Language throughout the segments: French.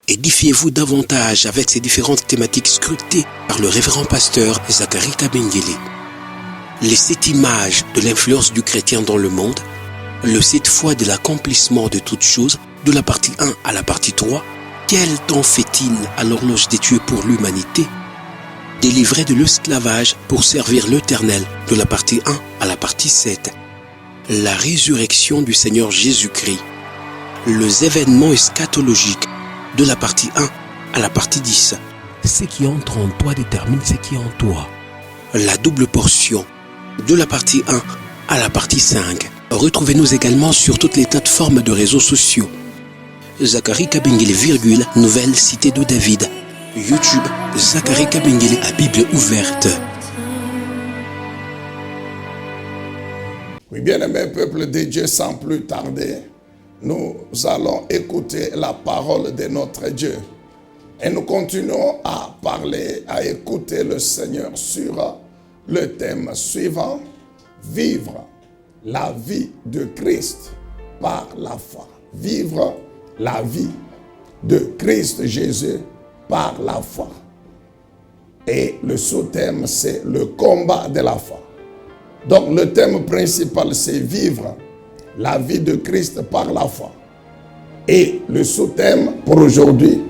Édifiez-vous davantage avec ces différentes thématiques scrutées par le révérend pasteur Zacharie Kabengele. Les 7 images de l'influence du chrétien dans le monde, le 7 fois de l'accomplissement de toutes choses, de la partie 1 à la partie 3, quel temps fait-il à l'horloge des dieux pour l'humanité? Délivré de l'esclavage pour servir l'Éternel, de la partie 1 à la partie 7. La résurrection du Seigneur Jésus-Christ. Les événements eschatologiques, de la partie 1 à la partie 10. Ce qui entre en toi détermine ce qui est en toi. La double portion, de la partie 1 à la partie 5. Retrouvez-nous également sur toutes les plateformes de réseaux sociaux. Zacharie Kabengele, Nouvelle Cité de David. YouTube, Zacharie Kabengele à Bible ouverte. Oui, bien-aimé peuple de Dieu, sans plus tarder, nous allons écouter la parole de notre Dieu. Et nous continuons à parler, à écouter le Seigneur sur le thème suivant, vivre la vie de Christ par la foi. Vivre la vie de Christ Jésus par la foi. Et le sous-thème, c'est le combat de la foi. Donc le thème principal, c'est vivre la vie de Christ par la foi. Et le sous-thème pour aujourd'hui,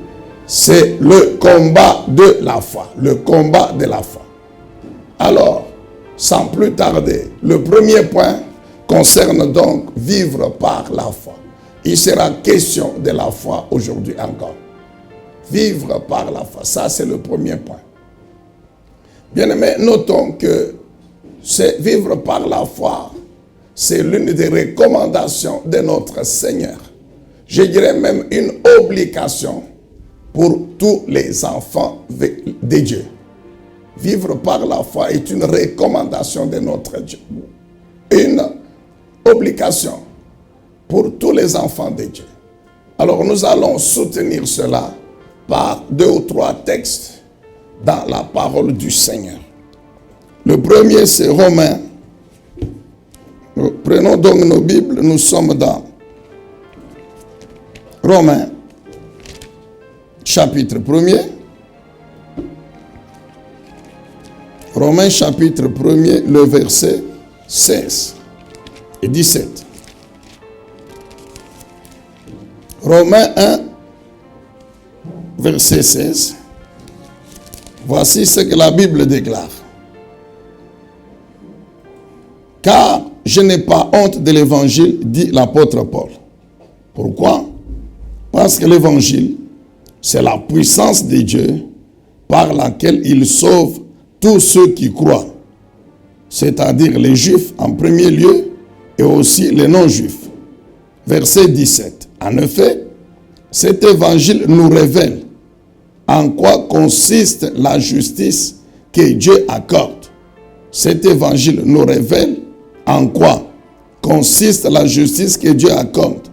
c'est le combat de la foi. Le combat de la foi. Alors, sans plus tarder, le premier point concerne donc vivre par la foi. Il sera question de la foi aujourd'hui encore. Vivre par la foi, ça c'est le premier point. Bien-aimés, notons que c'est vivre par la foi, c'est l'une des recommandations de notre Seigneur. Je dirais même une obligation pour tous les enfants de Dieu. Vivre par la foi est une recommandation de notre Dieu. Une obligation pour tous les enfants de Dieu. Alors nous allons soutenir cela par 2 ou 3 textes dans la parole du Seigneur. Le premier, c'est Romains. Prenons donc nos Bibles, nous sommes dans Romains, chapitre 1er. Romains, chapitre 1er, le verset 16 et 17. Romains 1, verset 16. Voici ce que la Bible déclare. Car je n'ai pas honte de l'évangile, dit l'apôtre Paul. Pourquoi? Parce que l'évangile, c'est la puissance de Dieu par laquelle il sauve tous ceux qui croient, c'est-à-dire les Juifs en premier lieu et aussi les non-Juifs. Verset 17. En effet, cet évangile nous révèle en quoi consiste la justice que Dieu accorde. Cet évangile nous révèle en quoi consiste la justice que Dieu accorde.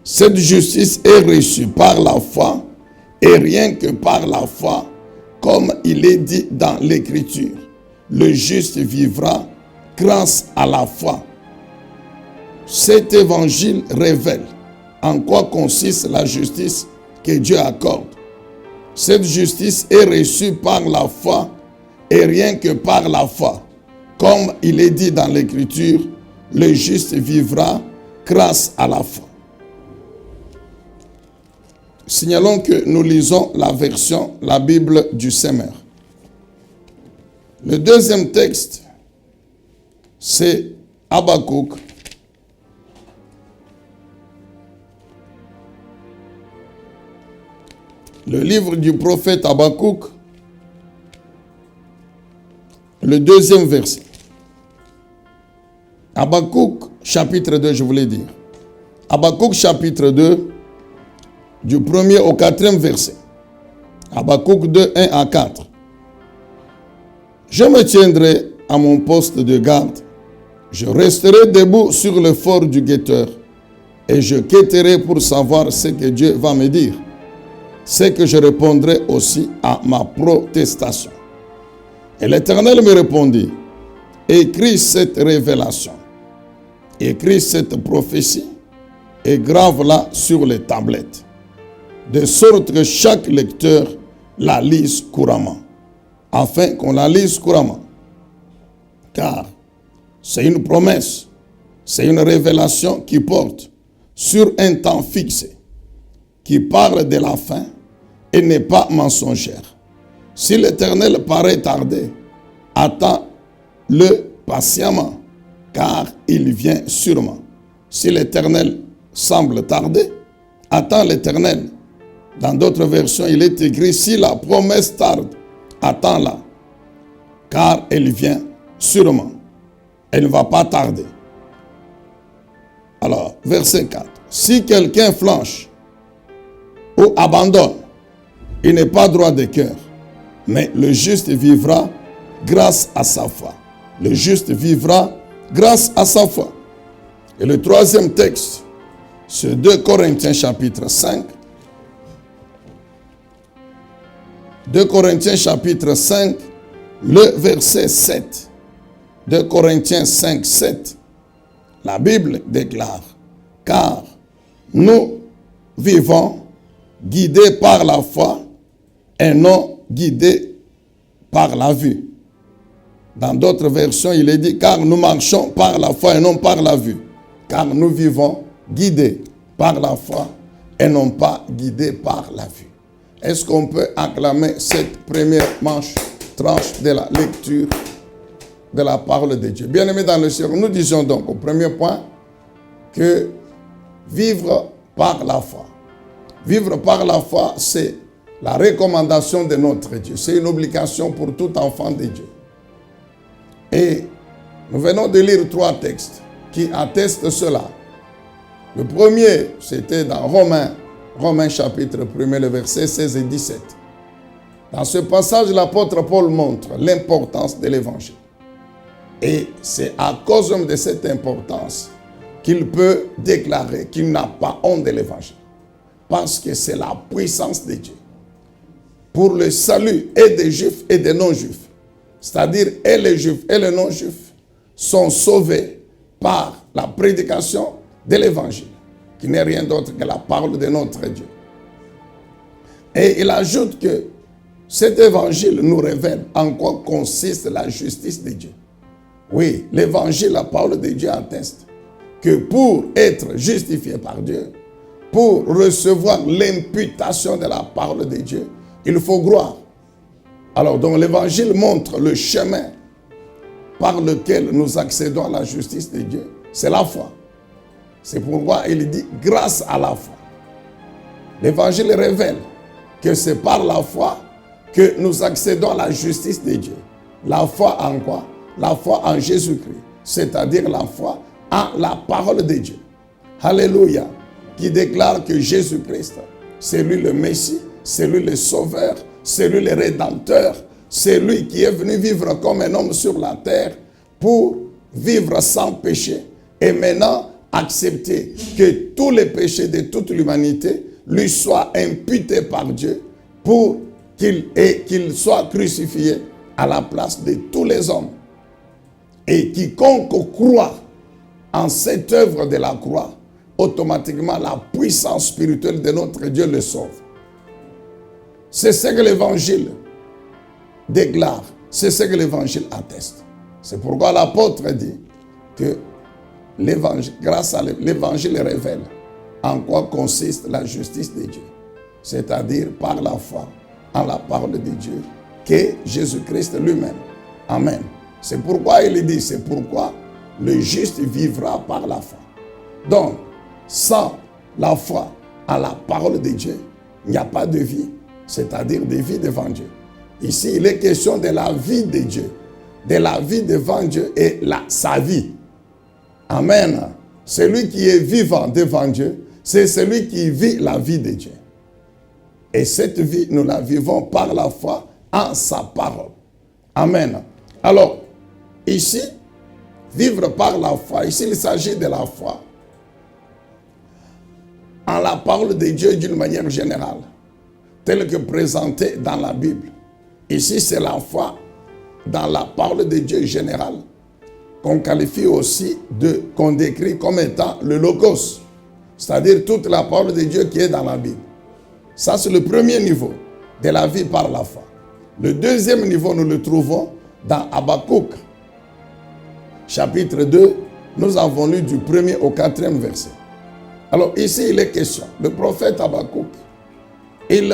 Cette justice est reçue par la foi et rien que par la foi, comme il est dit dans l'Écriture. Le juste vivra grâce à la foi. Cet évangile révèle en quoi consiste la justice que Dieu accorde. Cette justice est reçue par la foi et rien que par la foi. Comme il est dit dans l'Écriture, le juste vivra grâce à la foi. Signalons que nous lisons la version, la Bible du Semeur. Le deuxième texte, c'est Habakkuk. Le livre du prophète Habakkuk, le deuxième verset. Habakkuk, chapitre 2, je voulais dire. Habakkuk, chapitre 2, du 1er au 4e verset. Habakkuk 2, 1 à 4. Je me tiendrai à mon poste de garde. Je resterai debout sur le fort du guetteur. Et je quêterai pour savoir ce que Dieu va me dire. C'est que je répondrai aussi à ma protestation. Et l'Éternel me répondit, écris cette révélation, écris cette prophétie et grave-la sur les tablettes. de sorte que chaque lecteur la lise couramment, afin qu'on la lise couramment. Car c'est une promesse, c'est une révélation qui porte sur un temps fixé, qui parle de la fin et n'est pas mensongère. Si l'Éternel paraît tarder, attends-le patiemment, car il vient sûrement. Si l'Éternel semble tarder, attends l'Éternel. Dans d'autres versions, il est écrit, si la promesse tarde, attends-la, car elle vient sûrement. Elle ne va pas tarder. Alors, verset 4. Si quelqu'un flanche ou abandonne, il n'est pas droit de cœur, mais le juste vivra grâce à sa foi. Le juste vivra grâce à sa foi. Et le troisième texte, c'est 2 Corinthiens chapitre 5. 2 Corinthiens chapitre 5, le verset 7. 2 Corinthiens 5, 7. La Bible déclare, car nous vivons guidés par la foi et non guidés par la vue. Dans d'autres versions, il est dit, car nous marchons par la foi et non par la vue. Car nous vivons guidés par la foi et non pas guidés par la vue. Est-ce qu'on peut acclamer cette première tranche de la lecture de la parole de Dieu? Bien-aimés dans le Seigneur, nous disions donc au premier point que vivre par la foi. Vivre par la foi, c'est la recommandation de notre Dieu. C'est une obligation pour tout enfant de Dieu. Et nous venons de lire 3 textes qui attestent cela. Le premier, c'était dans Romains chapitre 1, le verset 16 et 17. Dans ce passage, l'apôtre Paul montre l'importance de l'évangile. Et c'est à cause de cette importance qu'il peut déclarer qu'il n'a pas honte de l'évangile. Parce que c'est la puissance de Dieu. Pour le salut et des juifs et des non-juifs. C'est-à-dire, et les juifs et les non-juifs sont sauvés par la prédication de l'évangile, qui n'est rien d'autre que la parole de notre Dieu. Et il ajoute que cet évangile nous révèle en quoi consiste la justice de Dieu. Oui, l'évangile, la parole de Dieu atteste que pour être justifié par Dieu, pour recevoir l'imputation de la parole de Dieu, il faut croire. Alors, donc l'évangile montre le chemin par lequel nous accédons à la justice de Dieu. C'est la foi. C'est pourquoi il dit grâce à la foi. L'évangile révèle que c'est par la foi que nous accédons à la justice de Dieu. La foi en quoi? La foi en Jésus-Christ. C'est-à-dire la foi en la parole de Dieu. Alléluia. Qui déclare que Jésus-Christ, c'est lui le Messie, c'est lui le Sauveur, c'est lui le Rédempteur, c'est lui qui est venu vivre comme un homme sur la terre pour vivre sans péché et maintenant accepter que tous les péchés de toute l'humanité lui soient imputés par Dieu pour qu'il soit crucifié à la place de tous les hommes. Et quiconque croit en cette œuvre de la croix, automatiquement la puissance spirituelle de notre Dieu le sauve. C'est ce que l'évangile déclare, c'est ce que l'évangile atteste. C'est pourquoi l'apôtre dit que l'évangile, grâce à l'évangile révèle en quoi consiste la justice de Dieu. C'est-à-dire par la foi en la parole de Dieu, qu'est Jésus-Christ lui-même. Amen. C'est pourquoi il dit, c'est pourquoi le juste vivra par la foi. Donc, sans la foi en la parole de Dieu, il n'y a pas de vie, c'est-à-dire de vie devant Dieu. Ici, il est question de la vie de Dieu, de la vie devant Dieu et sa vie. Amen. Celui qui est vivant devant Dieu, c'est celui qui vit la vie de Dieu. Et cette vie, nous la vivons par la foi en sa parole. Amen. Alors, ici, vivre par la foi, ici il s'agit de la foi en la parole de Dieu d'une manière générale, telle que présentée dans la Bible. Ici, c'est la foi dans la parole de Dieu générale, qu'on qualifie aussi qu'on décrit comme étant le logos, c'est-à-dire toute la parole de Dieu qui est dans la Bible. Ça, c'est le premier niveau de la vie par la foi. Le deuxième niveau, nous le trouvons dans Habakkuk, chapitre 2. Nous avons lu du 1er au 4e verset. Alors ici, il est question. Le prophète Habakkuk, il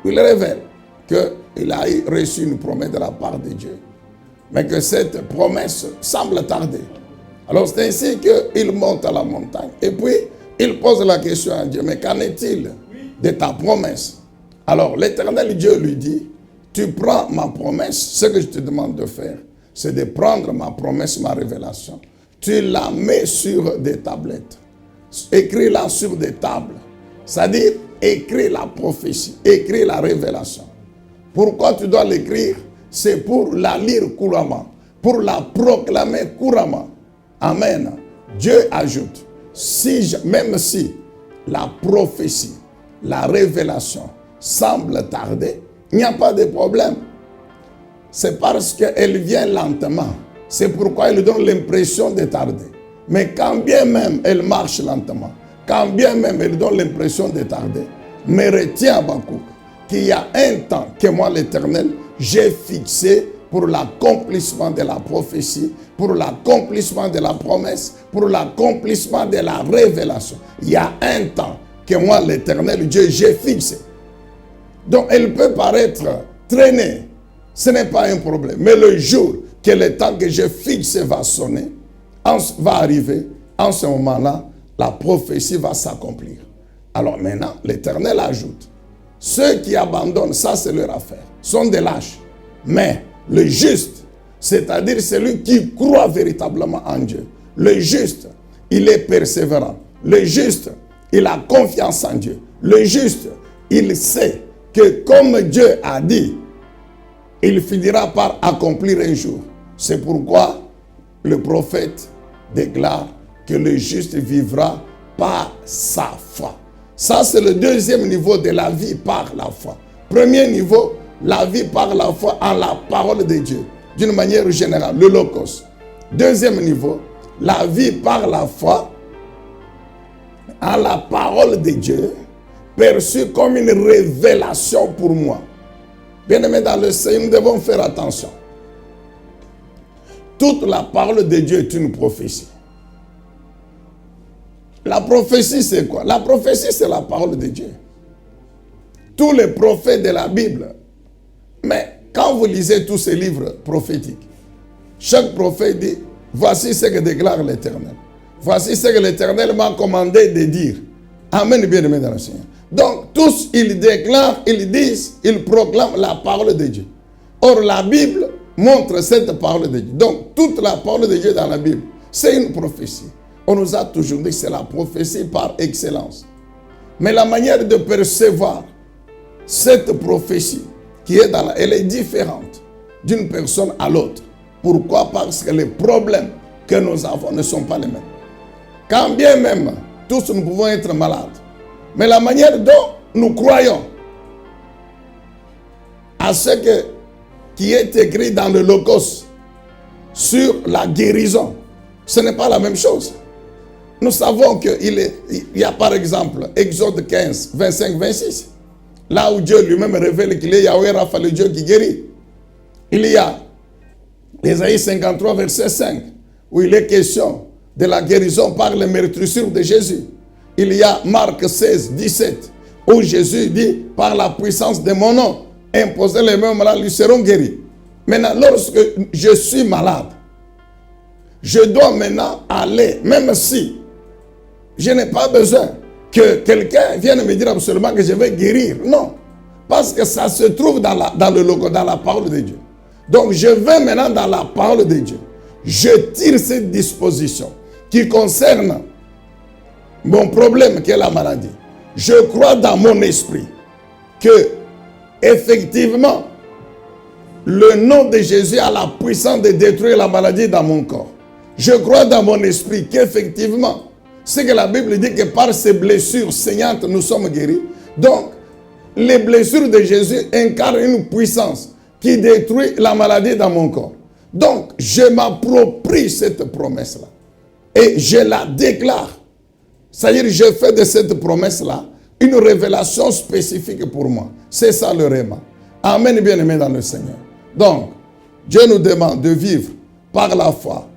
révèle qu'il a reçu une promesse de la part de Dieu, mais que cette promesse semble tarder. Alors c'est ainsi qu'il monte à la montagne. Et puis, il pose la question à Dieu, mais qu'en est-il de ta promesse? Alors l'Éternel Dieu lui dit, tu prends ma promesse, ce que je te demande de faire, c'est de prendre ma promesse, ma révélation. Tu la mets sur des tablettes. Écris-la sur des tables. C'est-à-dire, écris la prophétie, écris la révélation. Pourquoi tu dois l'écrire? C'est pour la lire couramment, pour la proclamer couramment. Amen. Dieu ajoute, même si la prophétie, la révélation semble tarder, il n'y a pas de problème. C'est parce qu'elle vient lentement. C'est pourquoi il donne l'impression de tarder. Mais quand bien même elle marche lentement, quand bien même elle donne l'impression de tarder, mais retiens, Habakkuk, qu'il y a un temps que moi, l'Éternel, j'ai fixé pour l'accomplissement de la prophétie, pour l'accomplissement de la promesse, pour l'accomplissement de la révélation. Il y a un temps que moi, l'Éternel, Dieu, j'ai fixé. Donc, elle peut paraître traînée. Ce n'est pas un problème. Mais le jour que le temps que j'ai fixé va sonner, va arriver, en ce moment-là, la prophétie va s'accomplir. Alors maintenant, l'Éternel ajoute, ceux qui abandonnent, ça c'est leur affaire, sont des lâches. Mais le juste, c'est-à-dire celui qui croit véritablement en Dieu, le juste, il est persévérant. Le juste, il a confiance en Dieu. Le juste, il sait que comme Dieu a dit, il finira par accomplir un jour. C'est pourquoi le prophète déclare que le juste vivra par sa foi. Ça, c'est le deuxième niveau de la vie par la foi. Premier niveau, la vie par la foi en la parole de Dieu, d'une manière générale, le logos. Deuxième niveau, la vie par la foi en la parole de Dieu, perçue comme une révélation pour moi. Bien-aimés dans le Seigneur, nous devons faire attention. Toute la parole de Dieu est une prophétie. La prophétie, c'est quoi? La prophétie, c'est la parole de Dieu. Tous les prophètes de la Bible. Mais quand vous lisez tous ces livres prophétiques, chaque prophète dit, voici ce que déclare l'Éternel. Voici ce que l'Éternel m'a commandé de dire. Amen, bien-aimés dans le Seigneur. Donc, tous, ils déclarent, ils disent, ils proclament la parole de Dieu. Or, la Bible montre cette parole de Dieu. Donc, toute la parole de Dieu dans la Bible, c'est une prophétie. On nous a toujours dit que c'est la prophétie par excellence. Mais la manière de percevoir cette prophétie, qui est elle est différente d'une personne à l'autre. Pourquoi? Parce que les problèmes que nous avons ne sont pas les mêmes. Quand bien même, tous nous pouvons être malades. Mais la manière dont nous croyons à ce qui est écrit dans le Logos sur la guérison, ce n'est pas la même chose. Nous savons qu'il y a par exemple Exode 15, 25, 26. Là où Dieu lui-même révèle qu'il est Yahweh Rapha, le Dieu qui guérit. Il y a Ésaïe 53, verset 5, où il est question de la guérison par les meurtrissures de Jésus. Il y a Marc 16, 17, où Jésus dit, par la puissance de mon nom, imposez les mains malades, ils seront guéris. Maintenant, lorsque je suis malade, je dois maintenant aller, même si je n'ai pas besoin que quelqu'un vienne me dire absolument que je vais guérir. Non. Parce que ça se trouve dans le logo, dans la parole de Dieu. Donc, je vais maintenant dans la parole de Dieu. Je tire cette disposition qui concerne mon problème qui est la maladie. Je crois dans mon esprit que, effectivement, le nom de Jésus a la puissance de détruire la maladie dans mon corps. Je crois dans mon esprit qu'effectivement, c'est que la Bible dit que par ces blessures saignantes, nous sommes guéris. Donc, les blessures de Jésus incarnent une puissance qui détruit la maladie dans mon corps. Donc, je m'approprie cette promesse-là. Et je la déclare. C'est-à-dire, je fais de cette promesse-là une révélation spécifique pour moi. C'est ça le réma. Amen, bien-aimé dans le Seigneur. Donc, Dieu nous demande de vivre par la foi,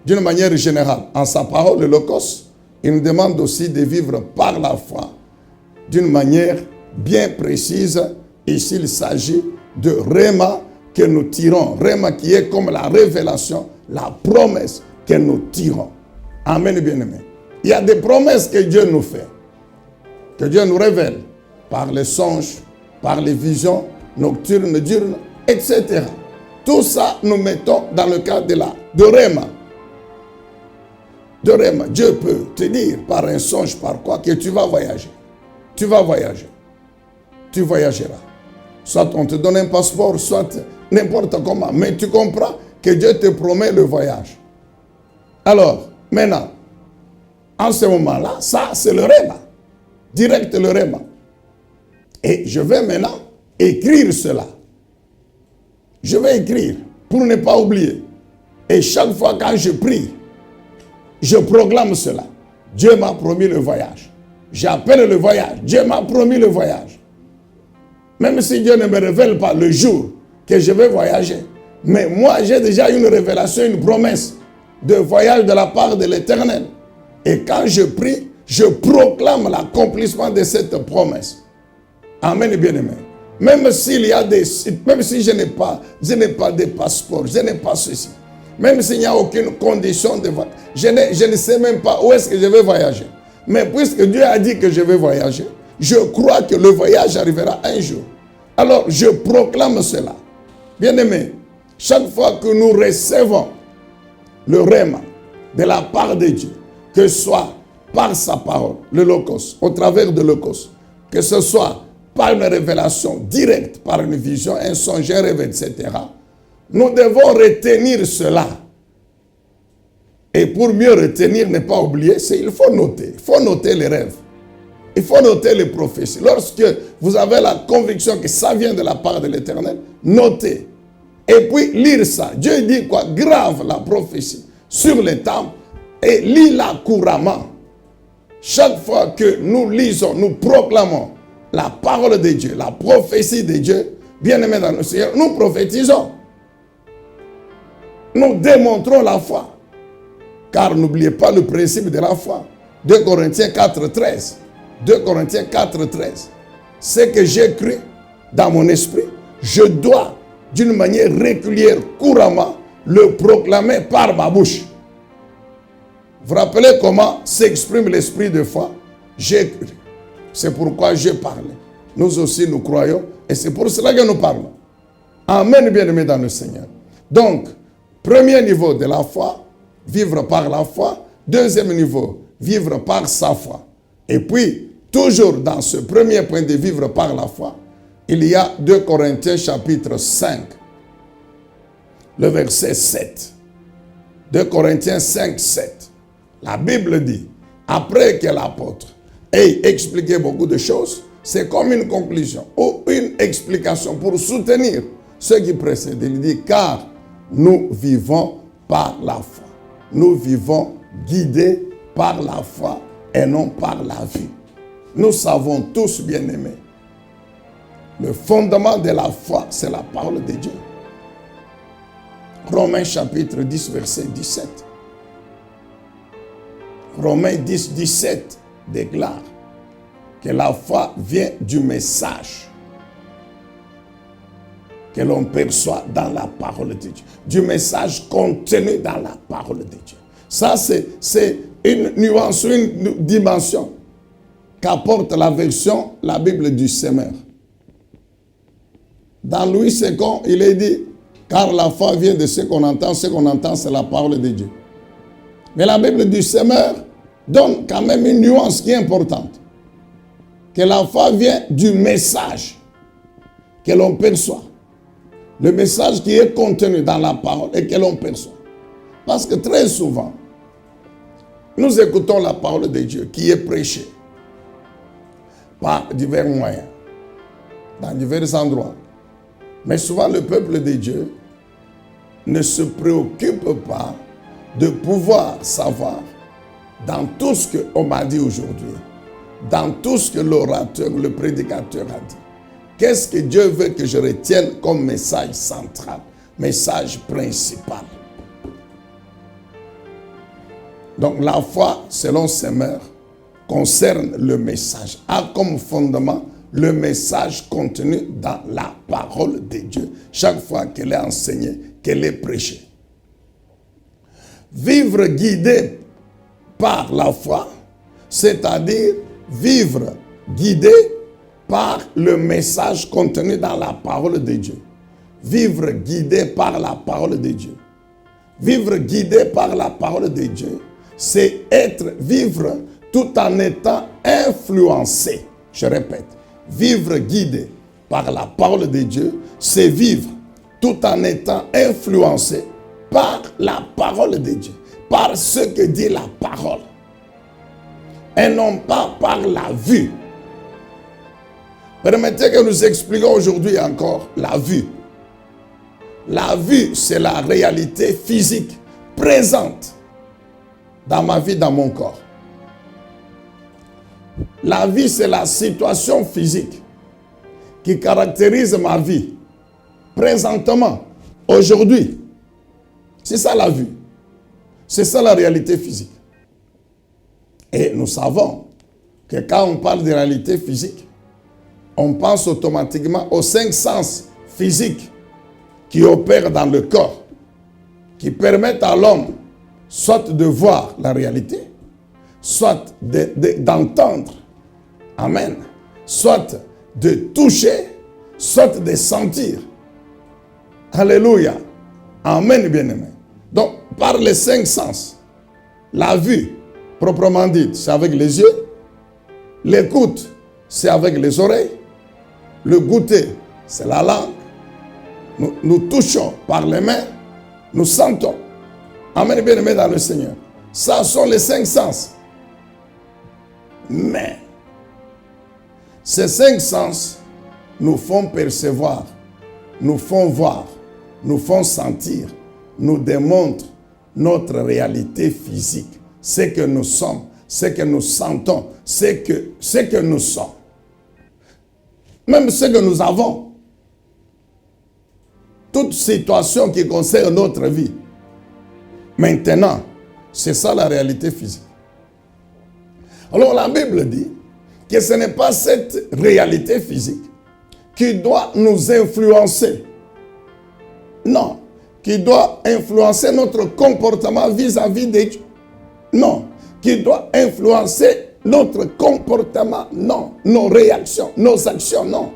d'une manière générale, en sa parole, le Logos. Il nous demande aussi de vivre par la foi, d'une manière bien précise. Ici, il s'agit de réma que nous tirons. Réma qui est comme la révélation, la promesse que nous tirons. Amen, bien-aimé. Il y a des promesses que Dieu nous fait, que Dieu nous révèle par les songes, par les visions nocturnes, diurnes, etc. Tout ça, nous mettons dans le cadre de réma. De réma. Dieu peut te dire par un songe, par quoi, que tu vas voyager. Tu vas voyager. Tu voyageras. Soit on te donne un passeport, soit n'importe comment. Mais tu comprends que Dieu te promet le voyage. Alors, maintenant, en ce moment-là, ça, c'est le réma. Direct le réma. Et je vais maintenant écrire cela. Je vais écrire pour ne pas oublier. Et chaque fois quand je prie, je proclame cela. Dieu m'a promis le voyage. J'appelle le voyage. Dieu m'a promis le voyage. Même si Dieu ne me révèle pas le jour que je vais voyager. Mais moi, j'ai déjà une révélation, une promesse de voyage de la part de l'Éternel. Et quand je prie, je proclame l'accomplissement de cette promesse. Amen, bien-aimé. Même s'il y a même si je n'ai pas de passeport, je n'ai pas ceci. Même s'il n'y a aucune condition de voyage, je ne sais même pas où est-ce que je vais voyager. Mais puisque Dieu a dit que je vais voyager, je crois que le voyage arrivera un jour. Alors, je proclame cela. Bien-aimé, chaque fois que nous recevons le réma de la part de Dieu, que ce soit par sa parole, le Logos, au travers de Logos, que ce soit par une révélation directe, par une vision, un songe, un rêve, etc., nous devons retenir cela. Et pour mieux retenir, ne pas oublier, il faut noter. Il faut noter les rêves. Il faut noter les prophéties. Lorsque vous avez la conviction que ça vient de la part de l'Éternel, notez. Et puis lire ça. Dieu dit quoi? Grave la prophétie sur les temples et lis-la couramment. Chaque fois que nous lisons, nous proclamons la parole de Dieu, la prophétie de Dieu, bien-aimés dans le Seigneur, nous prophétisons. Nous démontrons la foi. Car n'oubliez pas le principe de la foi. 2 Corinthiens 4,13. 2 Corinthiens 4,13. Ce que j'ai cru dans mon esprit, je dois, d'une manière régulière, couramment, le proclamer par ma bouche. Vous vous rappelez comment s'exprime l'esprit de foi? J'ai cru. C'est pourquoi je parle. Nous aussi, nous croyons. Et c'est pour cela que nous parlons. Amen, bien-aimés dans le Seigneur. Donc, premier niveau de la foi, vivre par la foi. Deuxième niveau, vivre par sa foi. Et puis, toujours dans ce premier point de vivre par la foi, il y a 2 Corinthiens chapitre 5, le verset 7. 2 Corinthiens 5, 7. La Bible dit, après que l'apôtre ait expliqué beaucoup de choses, c'est comme une conclusion ou une explication pour soutenir ce qui précède. Il dit, car nous vivons par la foi. Nous vivons guidés par la foi et non par la vie. Nous savons tous, bien-aimés, le fondement de la foi, c'est la parole de Dieu. Romains chapitre 10, verset 17. Romains 10, 17 déclare que la foi vient du message que l'on perçoit dans la parole de Dieu. Du message contenu dans la parole de Dieu. Ça, c'est une nuance, une dimension qu'apporte la Bible du Semeur. Dans Louis II, il est dit, car la foi vient de ce qu'on entend c'est la parole de Dieu. Mais la Bible du Semeur donne quand même une nuance qui est importante. Que la foi vient du message que l'on perçoit. Le message qui est contenu dans la parole et que l'on perçoit. Parce que très souvent, nous écoutons la parole de Dieu qui est prêchée par divers moyens, dans divers endroits. Mais souvent, le peuple de Dieu ne se préoccupe pas de pouvoir savoir dans tout ce qu'on m'a dit aujourd'hui. dans tout ce que l'orateur, le prédicateur a dit. Qu'est-ce que Dieu veut que je retienne comme message central, message principal? Donc la foi, selon Semeur, concerne le message, a comme fondement le message contenu dans la parole de Dieu, chaque fois qu'elle est enseignée, qu'elle est prêchée. Vivre guidé par la foi, c'est-à-dire vivre guidé par le message contenu dans la parole de Dieu. Vivre guidé par la parole de Dieu. Vivre guidé par la parole de Dieu, c'est vivre tout en étant influencé. Je répète, vivre guidé par la parole de Dieu, c'est vivre tout en étant influencé par la parole de Dieu, par ce que dit la parole, et non pas par la vue. Permettez que nous expliquions aujourd'hui encore la vue. La vue, c'est la réalité physique présente dans ma vie, dans mon corps. La vie, c'est la situation physique qui caractérise ma vie présentement, aujourd'hui. C'est ça la vue. C'est ça la réalité physique. Et nous savons que quand on parle de réalité physique, on pense automatiquement aux 5 sens physiques qui opèrent dans le corps, qui permettent à l'homme soit de voir la réalité, soit d'entendre, amen, soit de toucher, soit de sentir. Alléluia. Amen, bien-aimé. Donc, par les 5 sens, la vue, proprement dite, c'est avec les yeux. L'écoute, c'est avec les oreilles. Le goûter, c'est la langue. Nous touchons par les mains. Nous sentons. Amen, bien-aimé dans le Seigneur. Ça sont les 5 sens. Mais, ces 5 sens nous font percevoir, nous font voir, nous font sentir, nous démontrent notre réalité physique, ce que nous sommes, ce que nous sentons, ce que nous sommes. Même ce que nous avons. Toute situation qui concerne notre vie. Maintenant, c'est ça la réalité physique. Alors la Bible dit que ce n'est pas cette réalité physique qui doit nous influencer. Non, qui doit influencer notre comportement vis-à-vis de Dieu. Non, qui doit influencer notre comportement, non. Nos réactions, nos actions, non.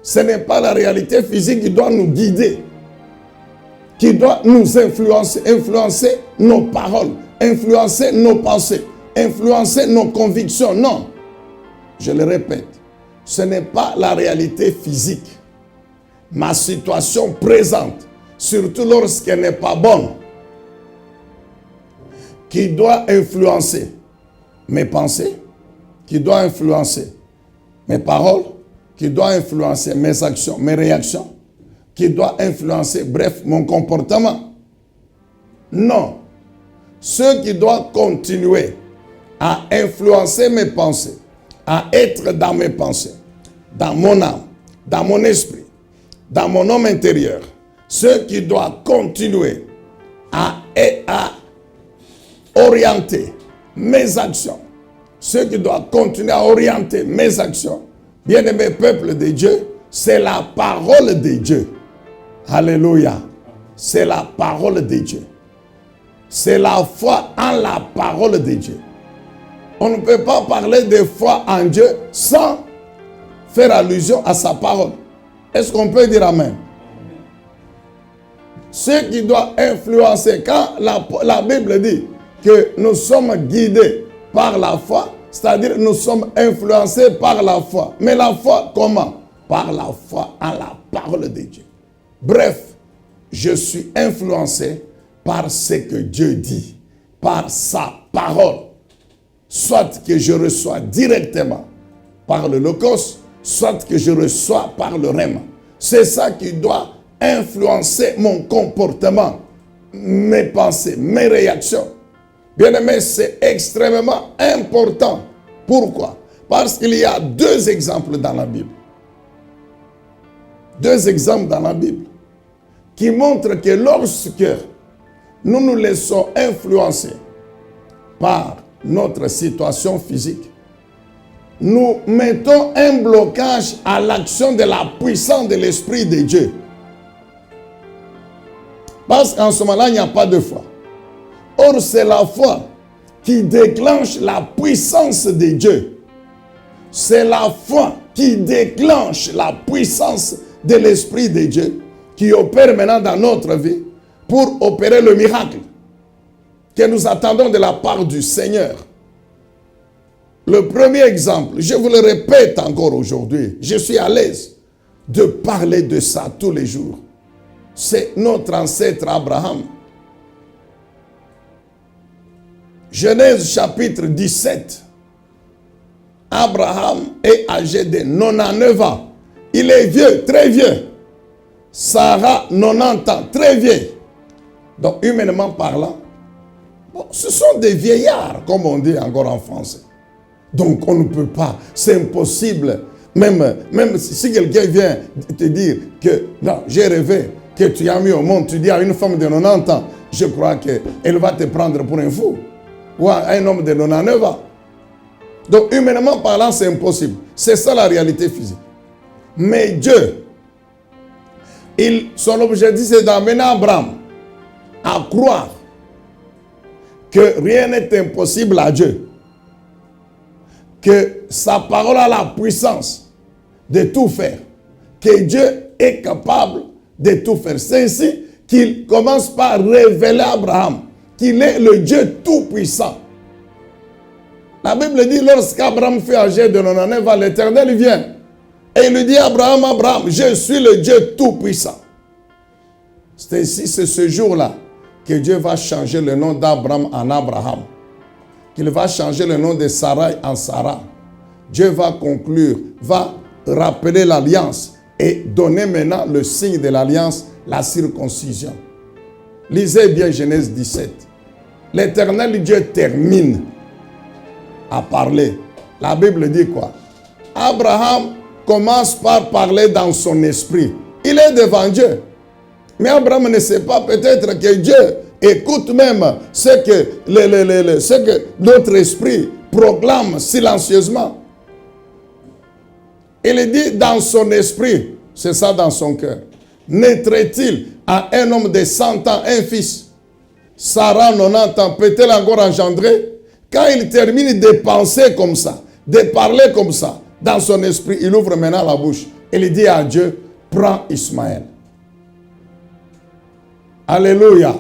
Ce n'est pas la réalité physique qui doit nous guider, qui doit nous influencer nos paroles, influencer nos pensées, influencer nos convictions. Non, je le répète, ce n'est pas la réalité physique. Ma situation présente, surtout lorsqu'elle n'est pas bonne, qui doit influencer mes pensées, qui doit influencer mes paroles, qui doit influencer mes actions, mes réactions, qui doit influencer, bref, mon comportement. Non. Ce qui doit continuer à influencer mes pensées, à être dans mes pensées, dans mon âme, dans mon esprit, dans mon homme intérieur, ce qui doit continuer à orienter mes actions, ce qui doit continuer à orienter mes actions, bien-aimé peuple de Dieu, c'est la parole de Dieu. Alléluia. C'est la parole de Dieu. C'est la foi en la parole de Dieu. On ne peut pas parler de foi en Dieu sans faire allusion à sa parole. Est-ce qu'on peut dire amen? Ce qui doit influencer, quand la Bible dit que nous sommes guidés par la foi, c'est-à-dire nous sommes influencés par la foi. Mais la foi, comment? Par la foi en la parole de Dieu. Bref, je suis influencé par ce que Dieu dit, par sa parole. Soit que je reçois directement par le logos, soit que je reçois par le rhéma. C'est ça qui doit influencer mon comportement, mes pensées, mes réactions. Bien-aimés, c'est extrêmement important. Pourquoi? Parce qu'il y a 2 exemples dans la Bible. 2 exemples dans la Bible qui montrent que lorsque nous nous laissons influencer par notre situation physique, nous mettons un blocage à l'action de la puissance de l'Esprit de Dieu. Parce qu'en ce moment-là, il n'y a pas de foi. Or, c'est la foi qui déclenche la puissance de Dieu. C'est la foi qui déclenche la puissance de l'Esprit de Dieu qui opère maintenant dans notre vie pour opérer le miracle que nous attendons de la part du Seigneur. Le premier exemple, je vous le répète encore aujourd'hui, je suis à l'aise de parler de ça tous les jours. C'est notre ancêtre Abraham. Genèse chapitre 17. Abraham est âgé de 99 ans. Il est vieux, très vieux. Sarah, 90 ans, très vieille. Donc, humainement parlant, bon, ce sont des vieillards, comme on dit encore en français. Donc, on ne peut pas, c'est impossible. Même si quelqu'un vient te dire que, non, j'ai rêvé que tu as mis au monde, tu dis à une femme de 90 ans, je crois qu'elle va te prendre pour un fou. Ou à un homme de 99 ans. Donc, humainement parlant, c'est impossible. C'est ça la réalité physique. Mais Dieu, son objectif, c'est d'amener Abraham à croire que rien n'est impossible à Dieu. Que sa parole a la puissance de tout faire. Que Dieu est capable de tout faire. C'est ainsi qu'il commence par révéler à Abraham qu'il est le Dieu tout-puissant. La Bible dit, lorsqu'Abraham fut âgé de 99 ans, l'Éternel vient. Et il lui dit, Abraham, Abraham, je suis le Dieu tout-puissant. C'est ainsi, c'est ce jour-là que Dieu va changer le nom d'Abraham en Abraham. Qu'il va changer le nom de Sarai en Sarah. Dieu va conclure, va rappeler l'alliance et donner maintenant le signe de l'alliance, la circoncision. Lisez bien Genèse 17. L'Éternel Dieu termine à parler. La Bible dit quoi? Abraham commence par parler dans son esprit. Il est devant Dieu. Mais Abraham ne sait pas peut-être que Dieu écoute même ce que notre esprit proclame silencieusement. Il dit dans son esprit, c'est ça dans son cœur. Naîtrait-il à un homme de 100 ans un fils? Sarah, 90 ans, peut-elle encore engendrer? Quand il termine de penser comme ça, de parler comme ça, dans son esprit, il ouvre maintenant la bouche. Et il dit à Dieu, prends Ismaël. Alléluia.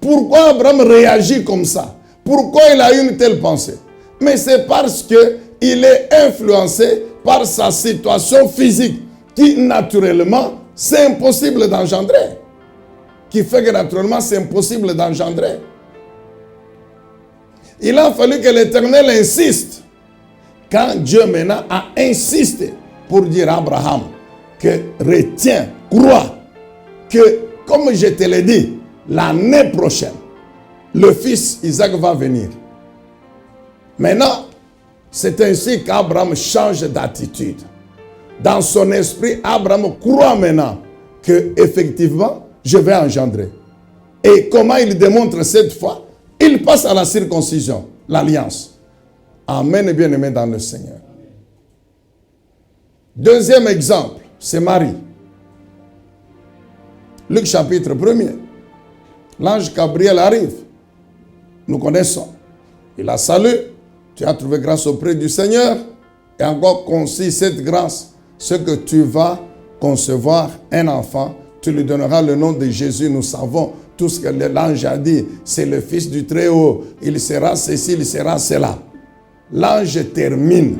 Pourquoi Abraham réagit comme ça? Pourquoi il a une telle pensée? Mais c'est parce qu'il est influencé par sa situation physique qui naturellement, c'est impossible d'engendrer. Qui fait que naturellement, c'est impossible d'engendrer. Il a fallu que l'Éternel insiste. Quand Dieu maintenant a insisté pour dire à Abraham que retiens, crois que, comme je te l'ai dit, l'année prochaine, le fils Isaac va venir. Maintenant, c'est ainsi qu'Abraham change d'attitude. Dans son esprit, Abraham croit maintenant que effectivement, je vais engendrer. Et comment il démontre cette foi? Il passe à la circoncision, l'alliance. Amen, bien-aimé dans le Seigneur. Deuxième exemple, c'est Marie. Luc chapitre 1er. L'ange Gabriel arrive. Nous connaissons. Il la salue. Tu as trouvé grâce auprès du Seigneur. Et encore concis cette grâce, ce que tu vas concevoir un enfant, tu lui donneras le nom de Jésus. Nous savons tout ce que l'ange a dit. C'est le Fils du Très-Haut. Il sera ceci, il sera cela. L'ange termine.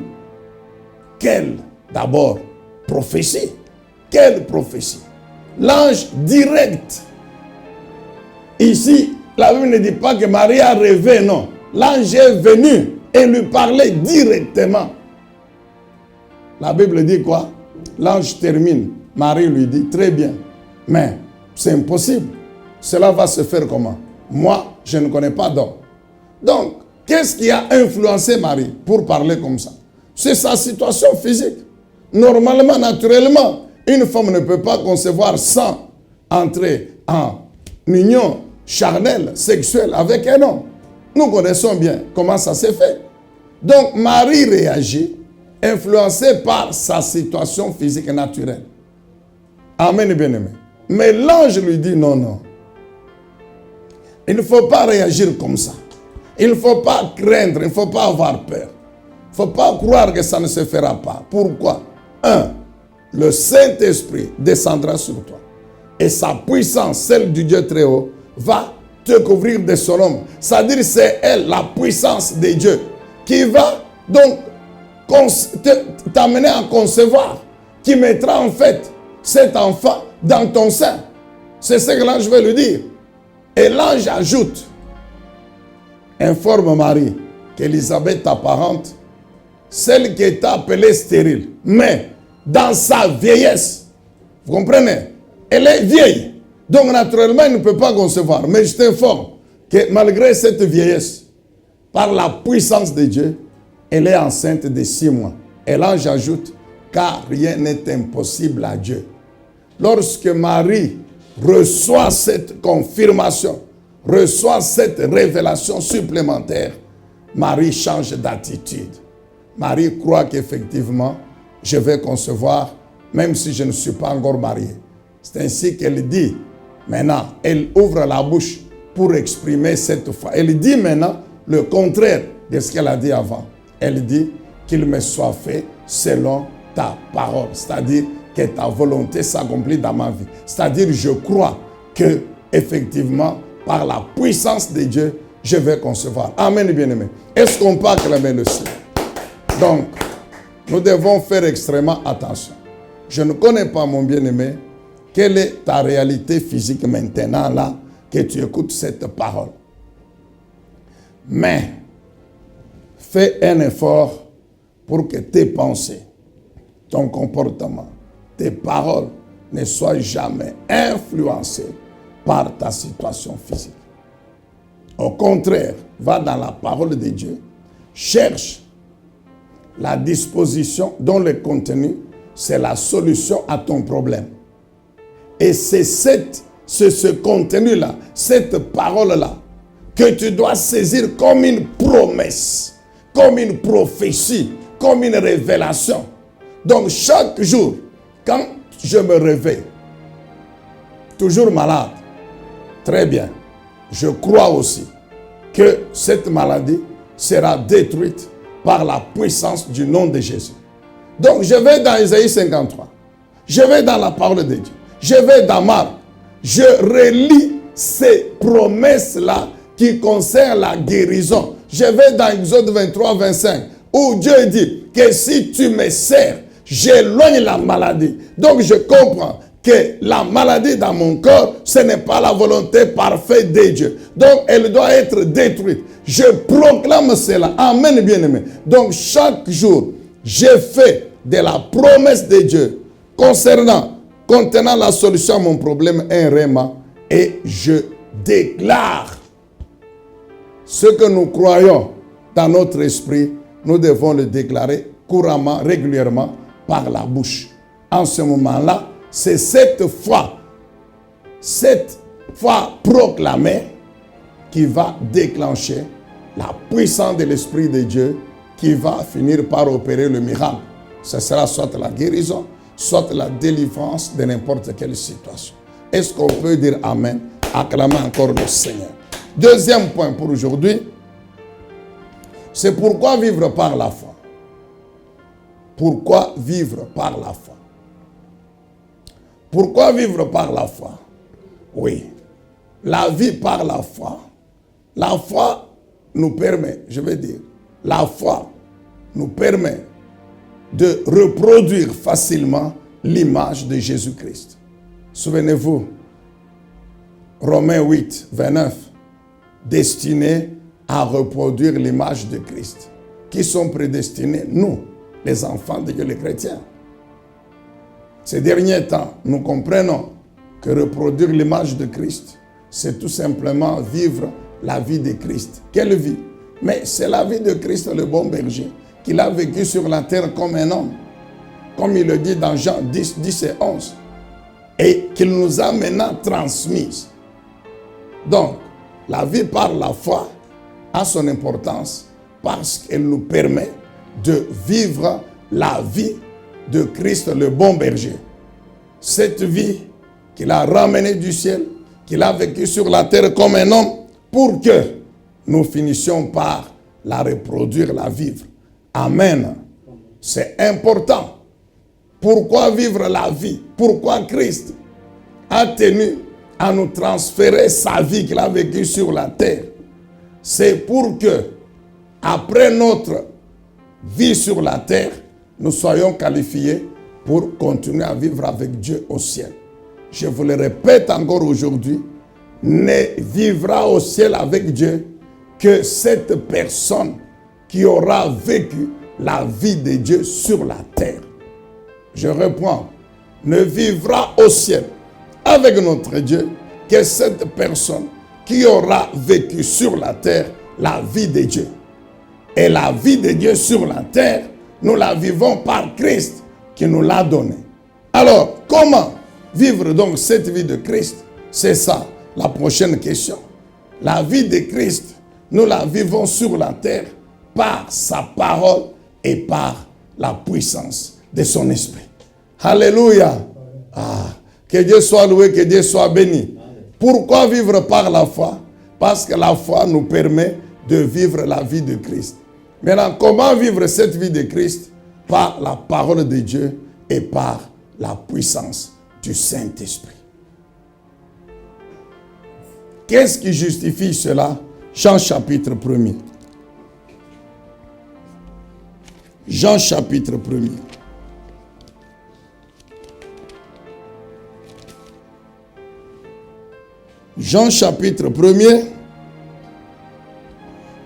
Quelle, d'abord, prophétie. Quelle prophétie. L'ange direct. Ici, la Bible ne dit pas que Marie a rêvé, non. L'ange est venu et lui parlait directement. La Bible dit quoi? L'ange termine. Marie lui dit, très bien. Mais c'est impossible. Cela va se faire comment? Moi, je ne connais pas d'homme. Donc, qu'est-ce qui a influencé Marie pour parler comme ça? C'est sa situation physique. Normalement, naturellement, une femme ne peut pas concevoir sans entrer en union charnelle, sexuelle avec un homme. Nous connaissons bien comment ça s'est fait. Donc, Marie réagit, influencée par sa situation physique naturelle. Amen, bien-aimé. Mais l'ange lui dit non, non. Il ne faut pas réagir comme ça. Il ne faut pas craindre, il ne faut pas avoir peur. Il ne faut pas croire que ça ne se fera pas. Pourquoi? 1. Le Saint-Esprit descendra sur toi. Et sa puissance, celle du Dieu très haut, va te couvrir de son ombre. C'est-à-dire que c'est elle, la puissance de Dieu, qui va donc t'amener à concevoir, qui mettra en fait cet enfant dans ton sein. C'est ce que l'ange veut lui dire. Et l'ange ajoute, informe Marie qu'Élisabeth, ta parente, celle qui est appelée stérile, mais dans sa vieillesse, vous comprenez, elle est vieille. Donc naturellement, elle ne peut pas concevoir. Mais je t'informe que malgré cette vieillesse, par la puissance de Dieu, elle est enceinte de 6 mois. Et l'ange ajoute, car rien n'est impossible à Dieu. Lorsque Marie reçoit cette confirmation, reçoit cette révélation supplémentaire, Marie change d'attitude. Marie croit qu'effectivement, je vais concevoir, même si je ne suis pas encore mariée. C'est ainsi qu'elle dit, maintenant, elle ouvre la bouche pour exprimer cette foi. Elle dit maintenant le contraire de ce qu'elle a dit avant. Elle dit qu'il me soit fait selon ta parole. C'est-à-dire que ta volonté s'accomplit dans ma vie. C'est-à-dire je crois que effectivement, par la puissance de Dieu, je vais concevoir. Amen, bien-aimé. Est-ce qu'on peut acclamer le Seigneur? Donc, nous devons faire extrêmement attention. Je ne connais pas, mon bien-aimé, quelle est ta réalité physique maintenant, là, que tu écoutes cette parole. Mais, fais un effort pour que tes pensées, ton comportement, tes paroles ne soient jamais influencées par ta situation physique. Au contraire, va dans la parole de Dieu, cherche la disposition dont le contenu, c'est la solution à ton problème. Et c'est ce contenu-là, cette parole-là, que tu dois saisir comme une promesse, comme une prophétie, comme une révélation. Donc chaque jour, quand je me réveille, toujours malade, très bien, je crois aussi que cette maladie sera détruite par la puissance du nom de Jésus. Donc je vais dans Isaïe 53, je vais dans la parole de Dieu, je vais dans Marc, je relis ces promesses-là qui concernent la guérison. Je vais dans Exode 23, 25, où Dieu dit que si tu me sers, j'éloigne la maladie. Donc je comprends que la maladie dans mon corps, ce n'est pas la volonté parfaite de Dieu. Donc elle doit être détruite. Je proclame cela. Amen, bien-aimé. Donc chaque jour, je fais de la promesse de Dieu contenant la solution à mon problème un réma, et je déclare ce que nous croyons dans notre esprit, nous devons le déclarer couramment, régulièrement, par la bouche. En ce moment-là, c'est cette foi proclamée qui va déclencher la puissance de l'Esprit de Dieu qui va finir par opérer le miracle. Ce sera soit la guérison, soit la délivrance de n'importe quelle situation. Est-ce qu'on peut dire Amen? Acclamez encore le Seigneur. Deuxième point pour aujourd'hui, c'est pourquoi vivre par la foi. Pourquoi vivre par la foi? Pourquoi vivre par la foi? Oui, la vie par la foi. La foi nous permet, la foi nous permet de reproduire facilement l'image de Jésus-Christ. Souvenez-vous, Romains 8, 29, destiné à reproduire l'image de Christ. Qui sont prédestinés? Nous, les enfants de Dieu, les chrétiens. Ces derniers temps, nous comprenons que reproduire l'image de Christ, c'est tout simplement vivre la vie de Christ. Quelle vie? Mais c'est la vie de Christ le bon berger, qu'il a vécu sur la terre comme un homme, comme il le dit dans Jean 10, 10 et 11, et qu'il nous a maintenant transmise. Donc, la vie par la foi a son importance parce qu'elle nous permet de vivre la vie de Christ le bon berger. Cette vie qu'il a ramenée du ciel, qu'il a vécu sur la terre comme un homme, pour que nous finissions par la reproduire, la vivre. Amen. C'est important. Pourquoi vivre la vie? Pourquoi Christ a tenu à nous transférer sa vie qu'il a vécue sur la terre? C'est pour que, après notre vie sur la terre, nous soyons qualifiés pour continuer à vivre avec Dieu au ciel. Je vous le répète encore aujourd'hui, ne vivra au ciel avec Dieu que cette personne qui aura vécu la vie de Dieu sur la terre. Je reprends, ne vivra au ciel avec notre Dieu que cette personne qui aura vécu sur la terre la vie de Dieu. Et la vie de Dieu sur la terre, nous la vivons par Christ qui nous l'a donnée. Alors, comment vivre donc cette vie de Christ? C'est ça la prochaine question. La vie de Christ, nous la vivons sur la terre par sa parole et par la puissance de son esprit. Alléluia. Ah, que Dieu soit loué, que Dieu soit béni. Pourquoi vivre par la foi? Parce que la foi nous permet de vivre la vie de Christ. Maintenant, comment vivre cette vie de Christ? Par la parole de Dieu et par la puissance du Saint-Esprit. Qu'est-ce qui justifie cela? Jean chapitre 1er. Jean chapitre 1er. Jean chapitre 1er.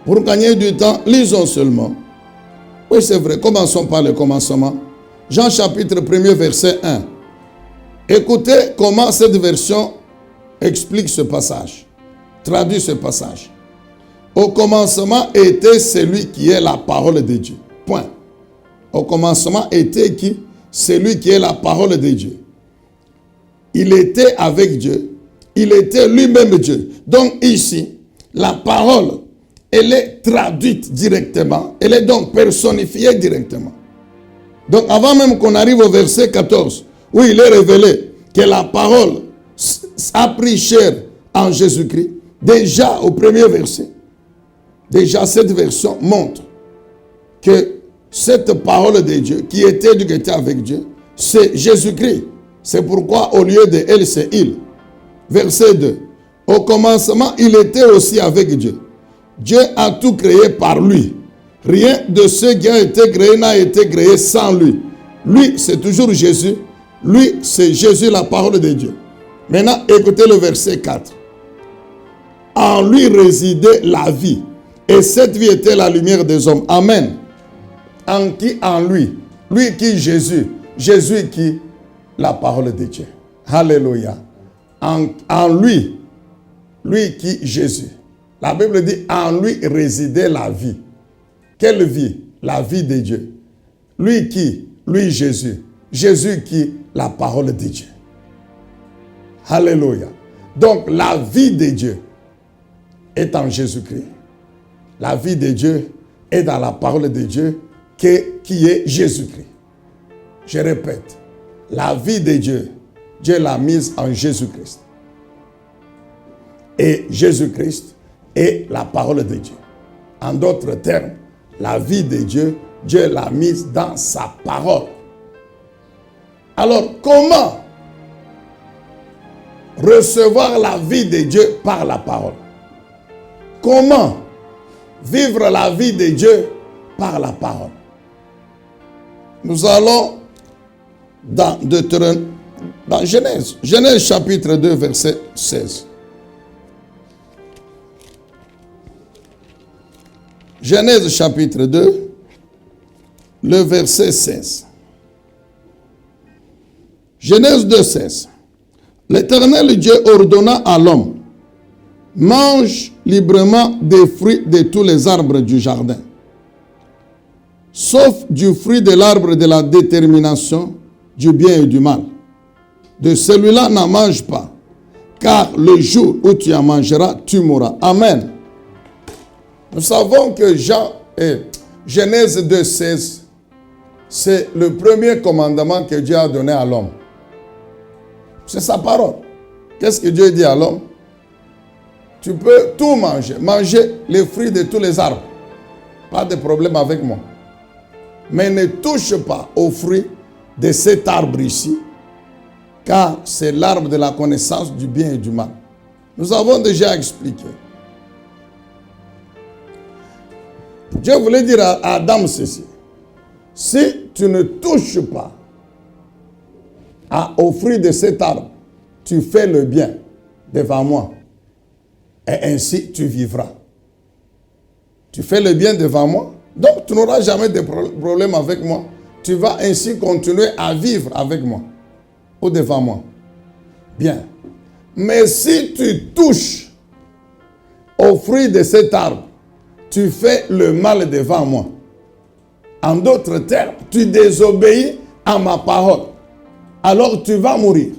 Pour gagner du temps, lisons seulement. Oui, c'est vrai, commençons par le commencement. Jean chapitre 1er, verset 1. Écoutez comment cette version explique ce passage. Traduit ce passage. Au commencement était celui qui est la parole de Dieu. Point. Au commencement était qui? Celui qui est la parole de Dieu. Il était avec Dieu. Il était lui-même Dieu. Donc ici, la parole, elle est traduite directement. Elle est donc personnifiée directement. Donc avant même qu'on arrive au verset 14, où il est révélé que la parole a pris chair en Jésus-Christ, déjà au premier verset, déjà cette version montre que cette parole de Dieu, qui était avec Dieu, c'est Jésus-Christ. C'est pourquoi au lieu de elle, c'est il. Verset 2. Au commencement, il était aussi avec Dieu. Dieu a tout créé par lui. Rien de ce qui a été créé n'a été créé sans lui. Lui, c'est toujours Jésus. Lui, c'est Jésus, la parole de Dieu. Maintenant, écoutez le verset 4. En lui résidait la vie. Et cette vie était la lumière des hommes. Amen. En qui? En lui. Lui qui? Jésus. Jésus qui? La parole de Dieu. Alléluia. En lui. Lui qui? Jésus. La Bible dit en lui résidait la vie. Quelle vie? La vie de Dieu. Lui qui? Lui Jésus. Jésus qui? La parole de Dieu. Alléluia. Donc la vie de Dieu est en Jésus-Christ. La vie de Dieu est dans la parole de Dieu qui est Jésus-Christ. Je répète, la vie de Dieu, Dieu l'a mise en Jésus-Christ. Et Jésus-Christ est la parole de Dieu. En d'autres termes, la vie de Dieu, Dieu l'a mise dans sa parole. Alors, comment recevoir la vie de Dieu par la parole? Comment vivre la vie de Dieu par la parole? Nous allons dans Genèse. Genèse chapitre 2, verset 16. Genèse chapitre 2, le verset 16. Genèse 2, 16. L'Éternel Dieu ordonna à l'homme mange librement des fruits de tous les arbres du jardin, sauf du fruit de l'arbre de la détermination du bien et du mal. De celui-là, n'en mange pas, car le jour où tu en mangeras, tu mourras. Amen. Nous savons que Genèse 2,16, c'est le premier commandement que Dieu a donné à l'homme. C'est sa parole. Qu'est-ce que Dieu dit à l'homme? Tu peux tout manger. Manger les fruits de tous les arbres. Pas de problème avec moi. Mais ne touche pas aux fruits de cet arbre ici, car c'est l'arbre de la connaissance du bien et du mal. Nous avons déjà expliqué. Dieu voulait dire à Adam ceci. Si tu ne touches pas aux fruits de cet arbre, tu fais le bien devant moi. Et ainsi tu vivras. Tu fais le bien devant moi, donc tu n'auras jamais de problème avec moi. Tu vas ainsi continuer à vivre avec moi ou devant moi. Bien. Mais si tu touches aux fruits de cet arbre, tu fais le mal devant moi. En d'autres termes, tu désobéis à ma parole. Alors tu vas mourir.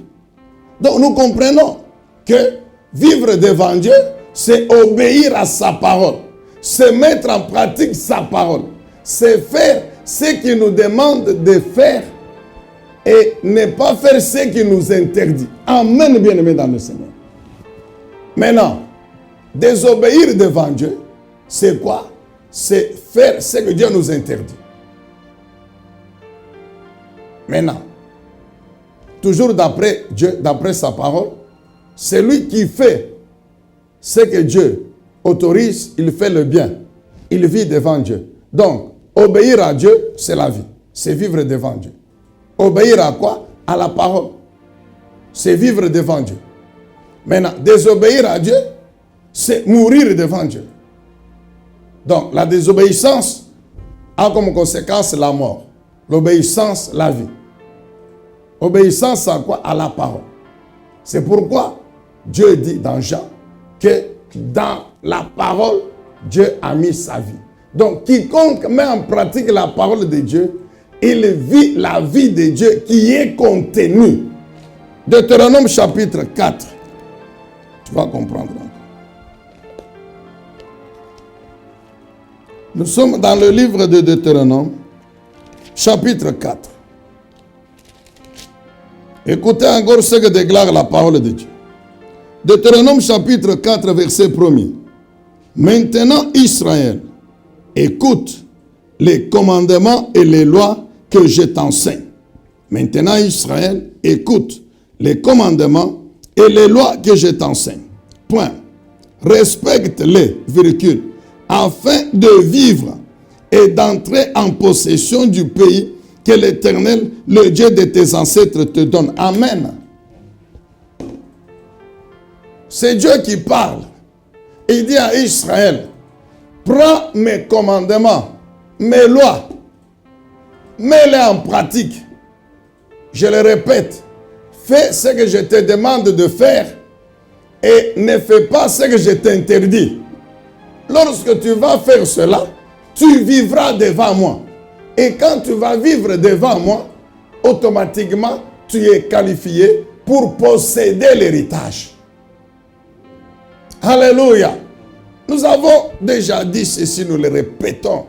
Donc nous comprenons que vivre devant Dieu, c'est obéir à sa parole. C'est mettre en pratique sa parole. C'est faire ce qu'il nous demande de faire et ne pas faire ce qu'il nous interdit. Amen, bien-aimés dans le Seigneur. Maintenant, désobéir devant Dieu, c'est quoi? C'est faire ce que Dieu nous interdit. Maintenant, toujours d'après Dieu, d'après sa parole, c'est lui qui fait ce que Dieu autorise, il fait le bien. Il vit devant Dieu. Donc, obéir à Dieu, c'est la vie. C'est vivre devant Dieu. Obéir à quoi? À la parole. C'est vivre devant Dieu. Maintenant, désobéir à Dieu, c'est mourir devant Dieu. Donc, la désobéissance a comme conséquence la mort. L'obéissance, la vie. Obéissance à quoi? À la parole. C'est pourquoi Dieu dit dans Jean que dans la parole, Dieu a mis sa vie. Donc, quiconque met en pratique la parole de Dieu, il vit la vie de Dieu qui est contenue. Deutéronome chapitre 4. Tu vas comprendre. Nous sommes dans le livre de Deutéronome, chapitre 4. Écoutez encore ce que déclare la parole de Dieu. Deutéronome chapitre 4, verset 1er. Maintenant, Israël, écoute les commandements et les lois que je t'enseigne. Maintenant, Israël, écoute les commandements et les lois que je t'enseigne. Point. Respecte-les, virgule, afin de vivre et d'entrer en possession du pays que l'Éternel, le Dieu de tes ancêtres, te donne. Amen. C'est Dieu qui parle. Il dit à Israël, prends mes commandements, mes lois, mets-les en pratique. Je le répète, fais ce que je te demande de faire et ne fais pas ce que je t'interdis. Lorsque tu vas faire cela, tu vivras devant moi. Et quand tu vas vivre devant moi, automatiquement, tu es qualifié pour posséder l'héritage. Alléluia. Nous avons déjà dit ceci, nous le répétons.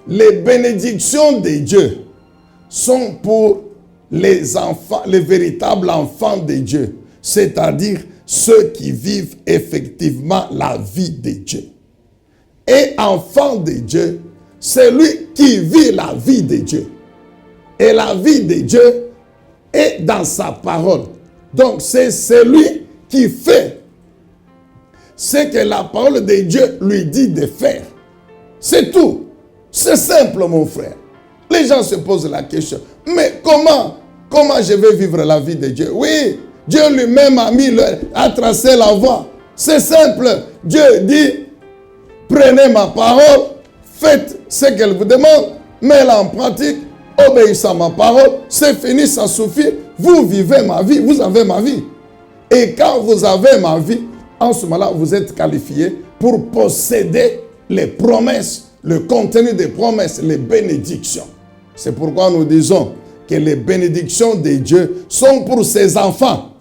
Les bénédictions de Dieu sont pour les enfants, les véritables enfants de Dieu. C'est-à-dire ceux qui vivent effectivement la vie de Dieu. Et enfant de Dieu, c'est lui qui vit la vie de Dieu. Et la vie de Dieu est dans sa parole. Donc c'est celui qui fait ce que la parole de Dieu lui dit de faire. C'est tout. C'est simple, mon frère. Les gens se posent la question, mais comment je vais vivre la vie de Dieu? Oui, Dieu lui-même a tracé la voie. C'est simple. Dieu dit, prenez ma parole, faites ce qu'elle vous demande, mettez-la en pratique, obéissez à ma parole, c'est fini, ça suffit. Vous vivez ma vie, vous avez ma vie. Et quand vous avez ma vie, en ce moment-là, vous êtes qualifié pour posséder les promesses, le contenu des promesses, les bénédictions. C'est pourquoi nous disons que les bénédictions de Dieu sont pour ses enfants.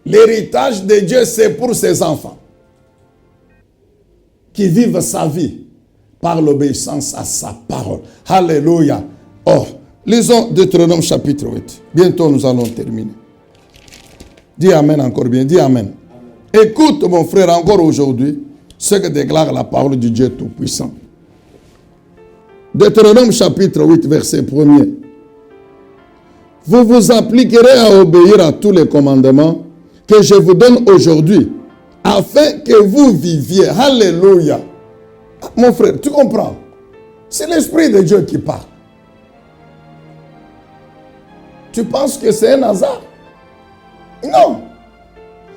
L'héritage de Dieu, c'est pour ses enfants qui vivent sa vie par l'obéissance à sa parole. Alléluia. Oh, lisons Deutéronome chapitre 8. Bientôt nous allons terminer. Dis Amen encore bien, dis Amen. Écoute mon frère encore aujourd'hui ce que déclare la parole du Dieu Tout-Puissant. Deutéronome chapitre 8 verset 1er. Vous vous appliquerez à obéir à tous les commandements que je vous donne aujourd'hui, afin que vous viviez. Alléluia. Mon frère, tu comprends? C'est l'Esprit de Dieu qui parle. Tu penses que c'est un hasard? Non.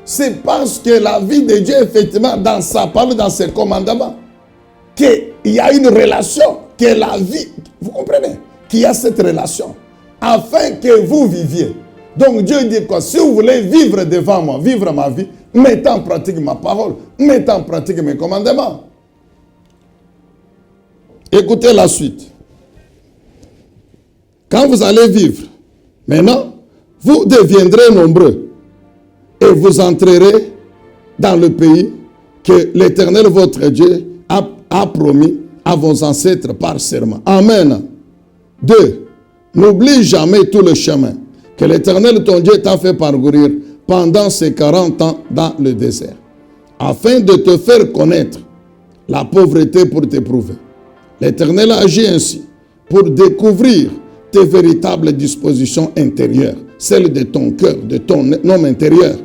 C'est parce que la vie de Dieu, effectivement, dans sa parole, dans ses commandements, qu'il y a une relation, que la vie, vous comprenez? Qu'il y a cette relation, afin que vous viviez. Donc Dieu dit quoi? Si vous voulez vivre devant moi, vivre ma vie, mettez en pratique ma parole, mettez en pratique mes commandements. Écoutez la suite. Quand vous allez vivre, maintenant, vous deviendrez nombreux et vous entrerez dans le pays que l'Éternel votre Dieu a promis à vos ancêtres par serment. Amen. 2. N'oublie jamais tout le chemin que l'Éternel ton Dieu t'a fait parcourir pendant ces 40 ans dans le désert, afin de te faire connaître la pauvreté pour t'éprouver. L'Éternel agit ainsi pour découvrir tes véritables dispositions intérieures, celles de ton cœur, de ton homme intérieur,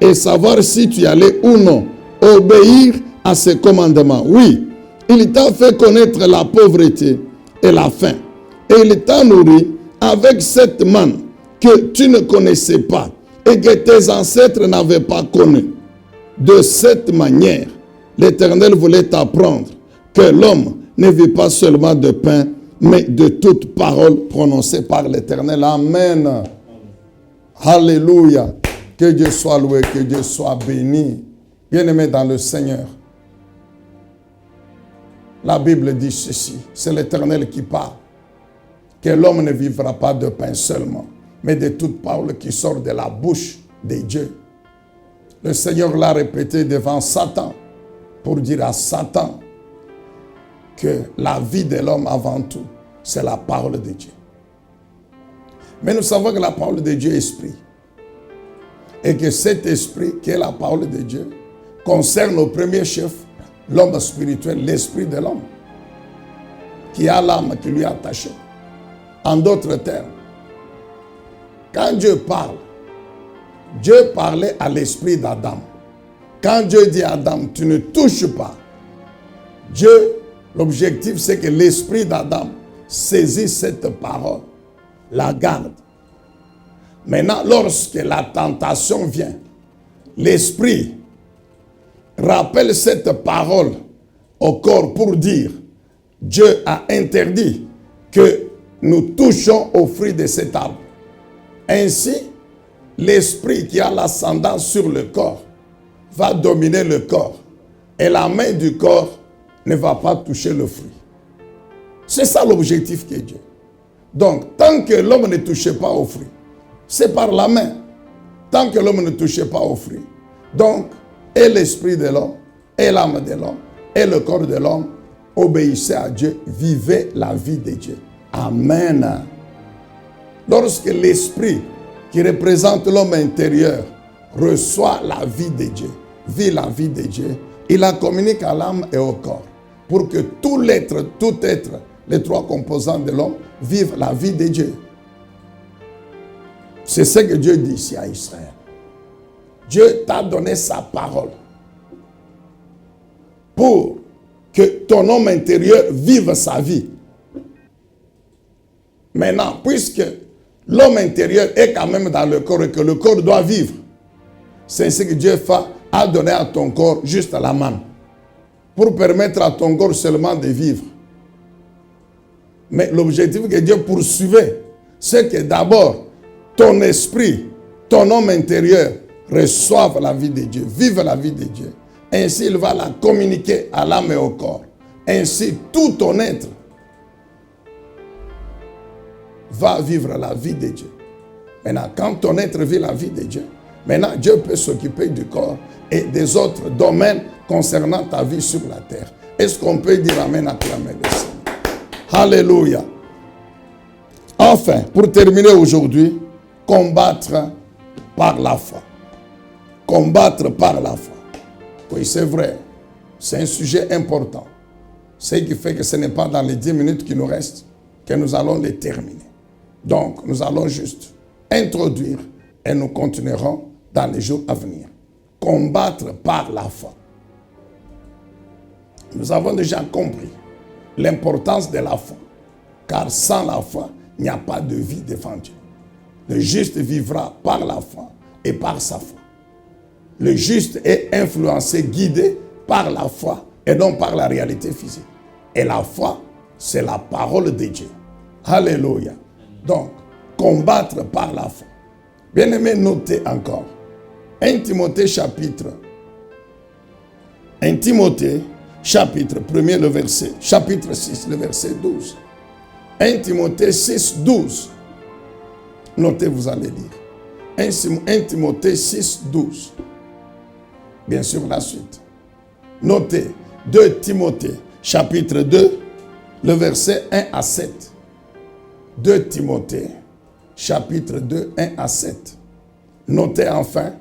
et savoir si tu allais ou non obéir à ses commandements. Oui, il t'a fait connaître la pauvreté et la faim, et il t'a nourri avec cette manne que tu ne connaissais pas et que tes ancêtres n'avaient pas connue. De cette manière, l'Éternel voulait t'apprendre que l'homme ne vit pas seulement de pain, mais de toute parole prononcée par l'Éternel. Amen. Alléluia. Que Dieu soit loué, que Dieu soit béni. Bien-aimés dans le Seigneur, la Bible dit ceci, c'est l'Éternel qui parle, que l'homme ne vivra pas de pain seulement, mais de toute parole qui sort de la bouche de Dieu. Le Seigneur l'a répété devant Satan, pour dire à Satan que la vie de l'homme avant tout, c'est la parole de Dieu. Mais nous savons que la parole de Dieu est esprit. Et que cet esprit, qui est la parole de Dieu, concerne au premier chef l'homme spirituel, l'esprit de l'homme, qui a l'âme qui lui est attachée. En d'autres termes, quand Dieu parle, Dieu parlait à l'esprit d'Adam. Quand Dieu dit à Adam, tu ne touches pas, Dieu, l'objectif c'est que l'esprit d'Adam saisit cette parole, la garde. Maintenant, lorsque la tentation vient, l'esprit rappelle cette parole au corps pour dire, Dieu a interdit que nous touchions au fruit de cet arbre. Ainsi, l'esprit qui a l'ascendant sur le corps va dominer le corps. Et la main du corps ne va pas toucher le fruit. C'est ça l'objectif de Dieu. Donc, tant que l'homme ne touchait pas au fruit, c'est par la main. Tant que l'homme ne touchait pas au fruit. Donc, et l'esprit de l'homme, et l'âme de l'homme, et le corps de l'homme obéissaient à Dieu, vivaient la vie de Dieu. Amen. Lorsque l'esprit qui représente l'homme intérieur reçoit la vie de Dieu, vit la vie de Dieu, il la communique à l'âme et au corps pour que tout être, les trois composants de l'homme vivent la vie de Dieu. C'est ce que Dieu dit ici à Israël. Dieu t'a donné sa parole pour que ton homme intérieur vive sa vie. Maintenant, puisque l'homme intérieur est quand même dans le corps et que le corps doit vivre, c'est ce que Dieu a donné à ton corps juste à la main pour permettre à ton corps seulement de vivre. Mais l'objectif que Dieu poursuivait, c'est que d'abord, ton esprit ton homme intérieur reçoive la vie de Dieu, vive la vie de Dieu. Ainsi, il va la communiquer à l'âme et au corps. Ainsi, tout ton être va vivre la vie de Dieu. Maintenant, quand ton être vit la vie de Dieu, maintenant, Dieu peut s'occuper du corps et des autres domaines concernant ta vie sur la terre. Est-ce qu'on peut dire Amen, acclamer le Seigneur? Alléluia. Enfin, pour terminer aujourd'hui, combattre par la foi. Combattre par la foi. Oui, c'est vrai. C'est un sujet important. Ce qui fait que ce n'est pas dans les 10 minutes qui nous restent que nous allons les terminer. Donc, nous allons juste introduire et nous continuerons dans les jours à venir. Combattre par la foi. Nous avons déjà compris l'importance de la foi. Car sans la foi, il n'y a pas de vie devant Dieu. Le juste vivra par la foi et par sa foi. Le juste est influencé, guidé par la foi et non par la réalité physique. Et la foi, c'est la parole de Dieu. Alléluia. Donc, combattre par la foi. Bien-aimé, notez encore. 1 Timothée chapitre 1 chapitre 1er le verset, chapitre 6 le verset 12. 1 Timothée 6, 12. Notez, vous allez lire. 1 Timothée 6, 12. Bien sûr, la suite. Notez, 2 Timothée, chapitre 2, le verset 1 à 7. 2 Timothée, chapitre 2, 1 à 7. Notez enfin,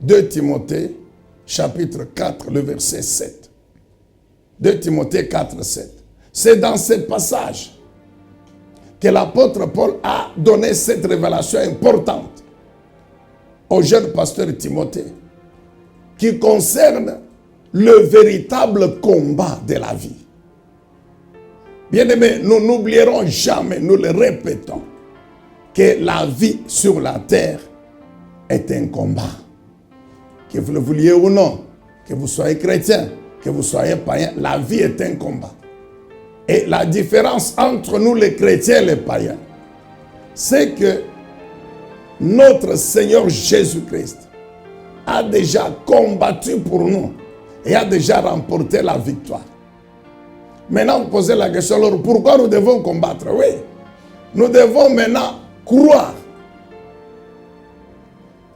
2 Timothée, chapitre 4, le verset 7. 2 Timothée 4, 7. C'est dans ce passage que l'apôtre Paul a donné cette révélation importante au jeune pasteur Timothée qui concerne le véritable combat de la vie. Bien-aimés, nous n'oublierons jamais, nous le répétons, que la vie sur la terre est un combat. Que vous le vouliez ou non, que vous soyez chrétien, que vous soyez païen, la vie est un combat. Et la différence entre nous les chrétiens et les païens, c'est que notre Seigneur Jésus-Christ a déjà combattu pour nous et a déjà remporté la victoire. Maintenant, vous posez la question, alors pourquoi nous devons combattre? Oui, nous devons maintenant croire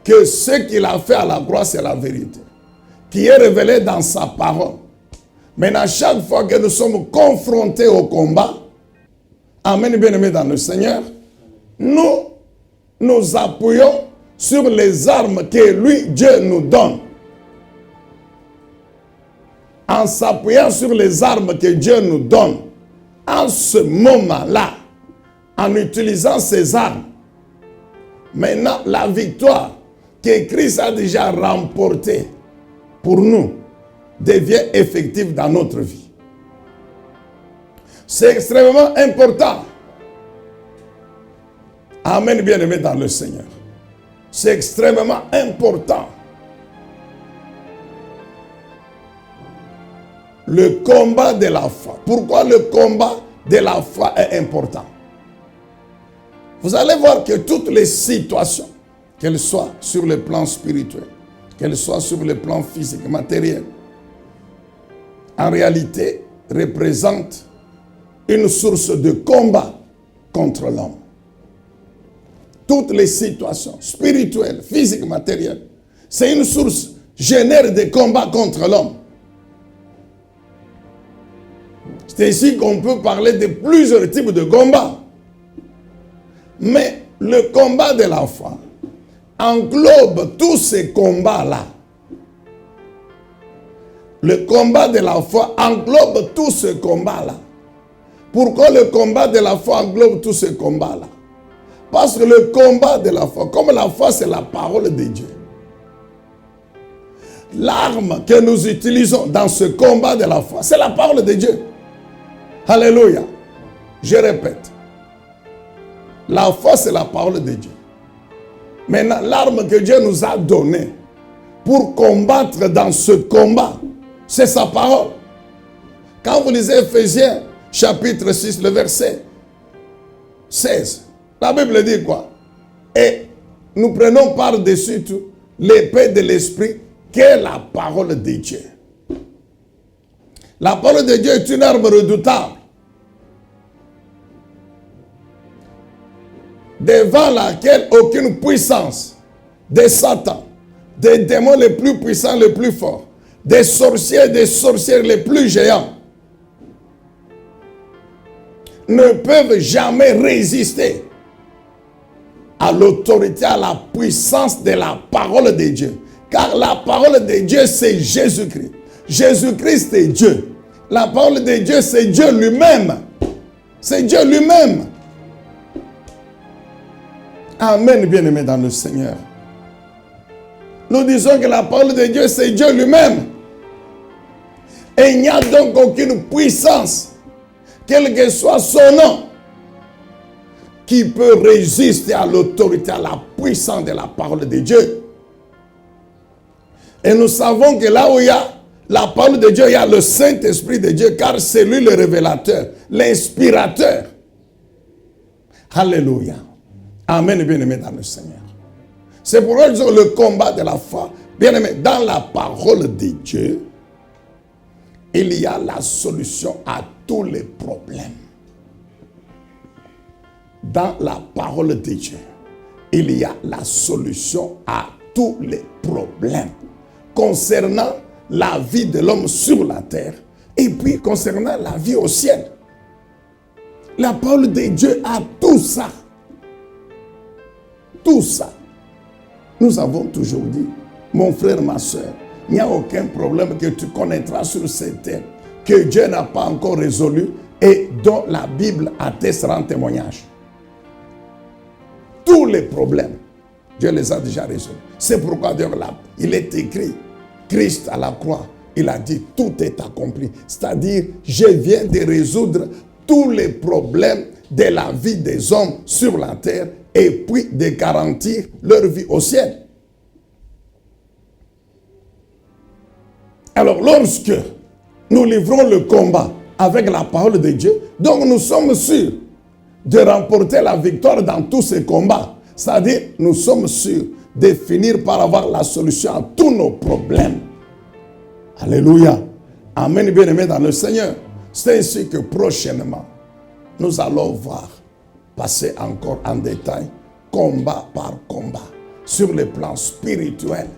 que ce qu'il a fait à la croix, c'est la vérité, qui est révélée dans sa parole. Maintenant, chaque fois que nous sommes confrontés au combat, amen, bien-aimés dans le Seigneur, nous nous appuyons sur les armes que lui, Dieu, nous donne. En s'appuyant sur les armes que Dieu nous donne, en ce moment-là, en utilisant ces armes, maintenant, la victoire que Christ a déjà remportée pour nous devient effective dans notre vie. C'est extrêmement important. Amen, bien-aimé dans le Seigneur. C'est extrêmement important. Le combat de la foi. Pourquoi le combat de la foi est important? Vous allez voir que toutes les situations, qu'elles soient sur le plan spirituel, qu'elles soient sur le plan physique, matériel, en réalité, représentent une source de combat contre l'homme. Toutes les situations spirituelles, physiques, matérielles, c'est une source, génère des combats contre l'homme. C'est ici qu'on peut parler de plusieurs types de combats. Mais le combat de la foi englobe tous ces combats-là. Le combat de la foi englobe tous ces combats-là. Pourquoi le combat de la foi englobe tous ces combats-là? Parce que le combat de la foi, comme la foi c'est la parole de Dieu, l'arme que nous utilisons dans ce combat de la foi, c'est la parole de Dieu. Alléluia. Je répète. La foi, c'est la parole de Dieu. Maintenant, l'arme que Dieu nous a donnée pour combattre dans ce combat, c'est sa parole. Quand vous lisez Ephésiens, chapitre 6, le verset 16, la Bible dit quoi? Et nous prenons par-dessus tout l'épée de l'esprit qu'est la parole de Dieu. La parole de Dieu est une arme redoutable devant laquelle aucune puissance de Satan, des démons les plus puissants, les plus forts, des sorciers et des sorcières les plus géants ne peuvent jamais résister à l'autorité, à la puissance de la parole de Dieu. Car la parole de Dieu, c'est Jésus-Christ. Jésus-Christ est Dieu. La parole de Dieu, c'est Dieu lui-même. C'est Dieu lui-même. Amen, bien-aimés dans le Seigneur. Nous disons que la parole de Dieu, c'est Dieu lui-même. Et il n'y a donc aucune puissance, quel que soit son nom, qui peut résister à l'autorité, à la puissance de la parole de Dieu. Et nous savons que là où il y a la parole de Dieu, il y a le Saint-Esprit de Dieu, car c'est lui le révélateur, l'inspirateur. Alléluia. Amen, bien-aimé dans le Seigneur. C'est pourquoi nous avons le combat de la foi. Bien-aimé, dans la parole de Dieu, il y a la solution à tous les problèmes. Dans la parole de Dieu, il y a la solution à tous les problèmes concernant la vie de l'homme sur la terre et puis concernant la vie au ciel. La parole de Dieu a tout ça. Tout ça. Nous avons toujours dit, mon frère, ma soeur, il n'y a aucun problème que tu connaîtras sur cette terre que Dieu n'a pas encore résolu et dont la Bible atteste en témoignage. Tous les problèmes, Dieu les a déjà résolus. C'est pourquoi d'ailleurs là, il est écrit, Christ à la croix, il a dit tout est accompli. C'est-à-dire, je viens de résoudre tous les problèmes de la vie des hommes sur la terre et puis de garantir leur vie au ciel. Alors lorsque nous livrons le combat avec la parole de Dieu, donc nous sommes sûrs de remporter la victoire dans tous ces combats. C'est-à-dire, nous sommes sûrs de finir par avoir la solution à tous nos problèmes. Alléluia. Amen, bien-aimés dans le Seigneur. C'est ainsi que prochainement, nous allons voir passer encore en détail, combat par combat, sur le plan spirituel.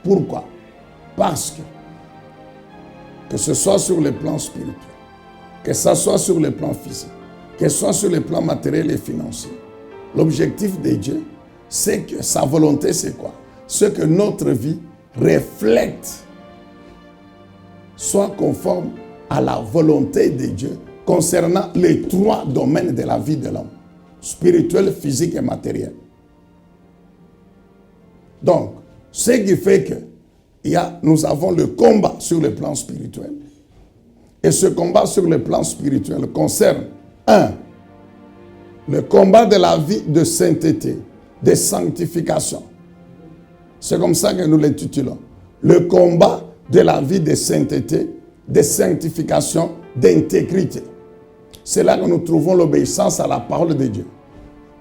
Pourquoi? Parce que ce soit sur le plan spirituel, que ce soit sur le plan physique, que ce soit sur le plan matériel et financier, l'objectif de Dieu, c'est que sa volonté, c'est quoi? C'est que notre vie reflète, soit conforme à la volonté de Dieu concernant les trois domaines de la vie de l'homme, spirituel, physique et matériel. Donc, ce qui fait que nous avons le combat sur le plan spirituel. Et ce combat sur le plan spirituel concerne, 1, le combat de la vie de sainteté, de sanctification. C'est comme ça que nous l'intitulons. Le combat de la vie de sainteté, de sanctification, d'intégrité. C'est là que nous trouvons l'obéissance à la parole de Dieu.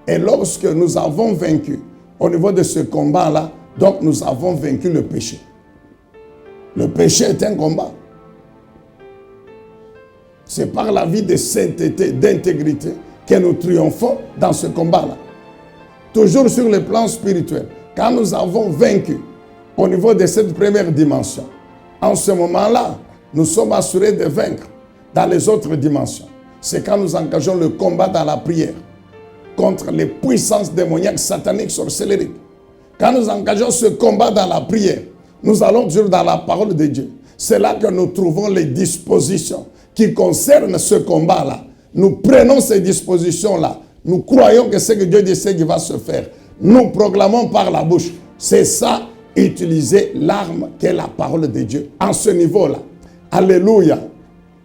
Et lorsque nous avons vaincu, au niveau de ce combat-là, donc nous avons vaincu le péché. Le péché est un combat. C'est par la vie de sainteté, d'intégrité, que nous triomphons dans ce combat-là. Toujours sur le plan spirituel. Quand nous avons vaincu au niveau de cette première dimension, en ce moment-là, nous sommes assurés de vaincre dans les autres dimensions. C'est quand nous engageons le combat dans la prière contre les puissances démoniaques, sataniques, sorcelleriques. Quand nous engageons ce combat dans la prière, nous allons toujours dans la parole de Dieu. C'est là que nous trouvons les dispositions qui concernent ce combat-là. Nous prenons ces dispositions-là. Nous croyons que ce que Dieu dit, c'est qui va se faire. Nous proclamons par la bouche. C'est ça, utiliser l'arme qu'est la parole de Dieu. En ce niveau-là. Alléluia.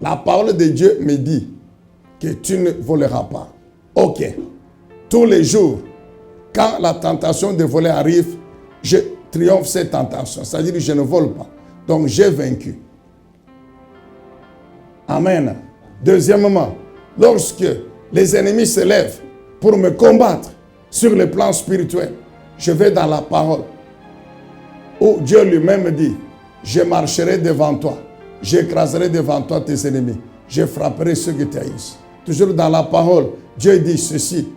La parole de Dieu me dit que tu ne voleras pas. Ok. Tous les jours, quand la tentation de voler arrive, je triomphe cette tentation. C'est-à-dire que je ne vole pas. Donc j'ai vaincu. Amen. Deuxièmement, lorsque les ennemis se lèvent pour me combattre, Sur le plan spirituel, je vais dans la parole où Dieu lui-même dit, je marcherai devant toi, j'écraserai devant toi tes ennemis, je frapperai ceux qui t'haïssent. Toujours dans la parole, Dieu dit ceci,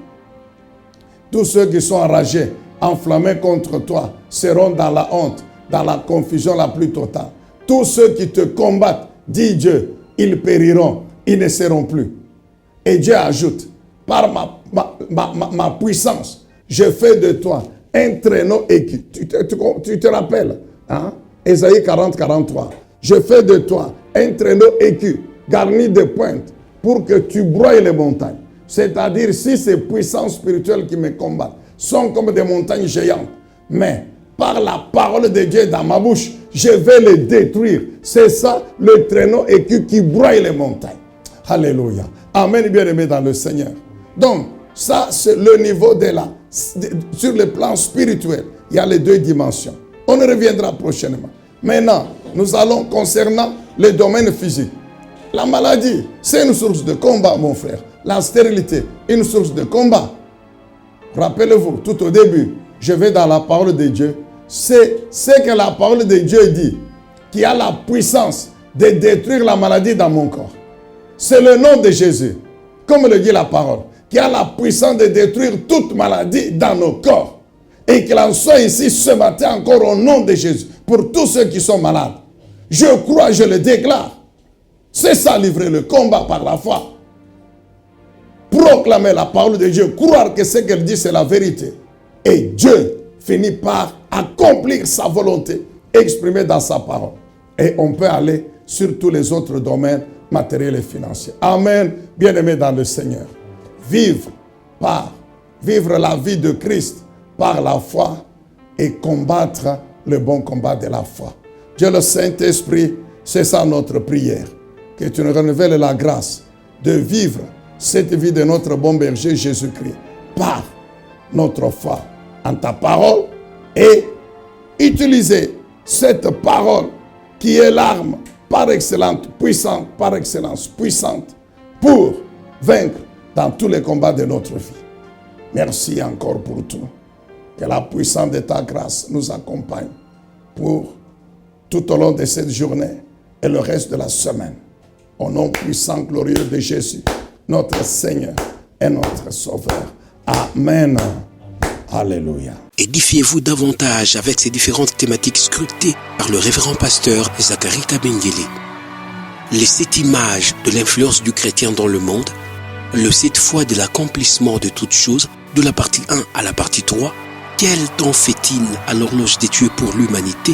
tous ceux qui sont enragés, enflammés contre toi, seront dans la honte, dans la confusion la plus totale. Tous ceux qui te combattent, dit Dieu, ils périront, ils ne seront plus. Et Dieu ajoute, par ma puissance, je fais de toi un traîneau aigu. Tu te rappelles, hein? Ésaïe 40, 43. Je fais de toi un traîneau aigu, garni de pointes, pour que tu broyes les montagnes. C'est-à-dire, si ces puissances spirituelles qui me combattent sont comme des montagnes géantes, mais par la parole de Dieu dans ma bouche, je vais les détruire. C'est ça le traîneau aigu qui broye les montagnes. Alléluia. Amen, bien-aimé dans le Seigneur. Donc, ça, c'est le niveau sur le plan spirituel. Il y a les deux dimensions. On y reviendra prochainement. Maintenant, nous allons concernant le domaine physique. La maladie, c'est une source de combat, mon frère. La stérilité, une source de combat. Rappelez-vous, tout au début, je vais dans la parole de Dieu. C'est ce que la parole de Dieu dit, qui a la puissance de détruire la maladie dans mon corps. C'est le nom de Jésus, comme le dit la parole, qui a la puissance de détruire toute maladie dans nos corps. Et qu'il en soit ici ce matin encore au nom de Jésus, pour tous ceux qui sont malades. Je crois, je le déclare. C'est ça, livrer le combat par la foi. Proclamer la parole de Dieu, croire que ce qu'elle dit, c'est la vérité. Et Dieu finit par accomplir sa volonté exprimée dans sa parole. Et on peut aller sur tous les autres domaines matériels et financiers. Amen, bien-aimés dans le Seigneur. Vivre la vie de Christ par la foi et combattre le bon combat de la foi. Dieu le Saint-Esprit, c'est ça notre prière. Que tu nous renouvelles la grâce de vivre cette vie de notre bon berger Jésus-Christ par notre foi en ta parole et utiliser cette parole qui est l'arme par excellence, puissante, par excellence, puissante pour vaincre dans tous les combats de notre vie. Merci encore pour tout. Que la puissance de ta grâce nous accompagne pour tout au long de cette journée et le reste de la semaine. Au nom puissant, glorieux de Jésus, notre Seigneur et notre Sauveur. Amen. Alléluia. Édifiez-vous davantage avec ces différentes thématiques scrutées par le révérend pasteur Zacharie Kabengele. Les 7 images de l'influence du chrétien dans le monde, le 7 fois de l'accomplissement de toutes choses, de la partie 1 à la partie 3, quel temps fait-il à l'horloge des Dieu pour l'humanité?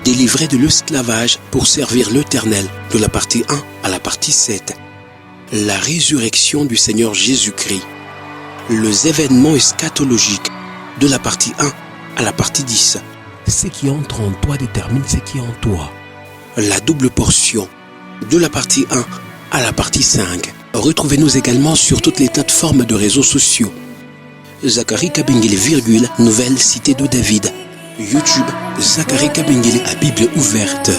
Délivré de l'esclavage pour servir l'Éternel, de la partie 1 à la partie 7. La résurrection du Seigneur Jésus-Christ. Les événements eschatologiques, de la partie 1 à la partie 10. Ce qui entre en toi détermine ce qui est en toi. La double portion, de la partie 1 à la partie 5. Retrouvez-nous également sur toutes les plateformes de réseaux sociaux. Zacharie Kabengele, Nouvelle Cité de David. YouTube, Zacharie Kabengele à Bible ouverte.